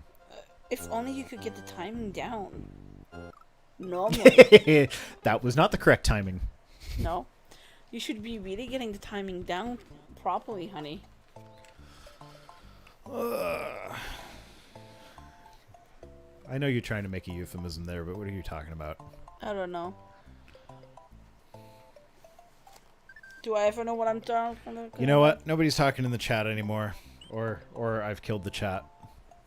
If only you could get the timing down. No, That was not the correct timing. no. You should be really getting the timing down properly, honey. I know you're trying to make a euphemism there, but what are you talking about? I don't know. Do I ever know what I'm talking about? You know what? Nobody's talking in the chat anymore. Or I've killed the chat.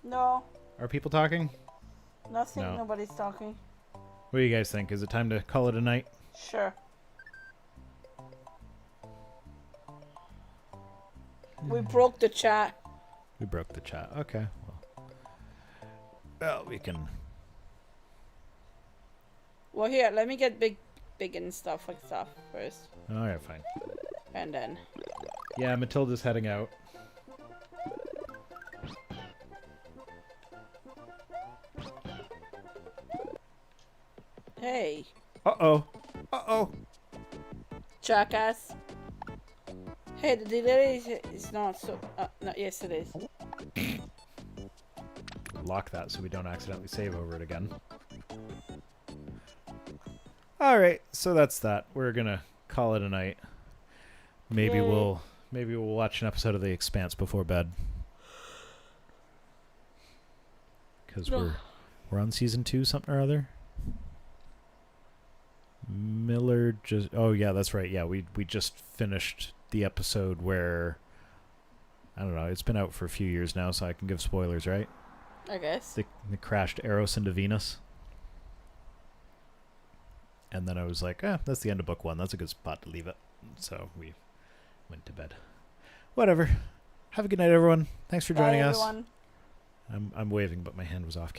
No, Are people talking? nothing. No. Nobody's talking. What do you guys think? Is it time to call it a night? Sure. We broke the chat. We broke the chat. Okay. Well, we can. Well, here, let me get big and stuff first, All right, fine. and then. Yeah, Matilda's heading out. Hey, Uh-oh. Uh-oh. jackass. Hey, the delay is not so. No, yes, it is. Lock that so we don't accidentally save over it again. All right, so that's that. We're gonna call it a night. Maybe Yay. we'll watch an episode of The Expanse before bed. Because we're on season 2, something or other. Miller just. Oh yeah, that's right. Yeah, we just finished the episode where. I don't know. It's been out for a few years now, so I can give spoilers, right? I guess. They crashed Eros into Venus. And then I was like, that's the end of book 1. That's a good spot to leave it. So we went to bed. Whatever. Have a good night, everyone. Thanks for joining Bye, us. everyone. I'm waving, but my hand was off camera.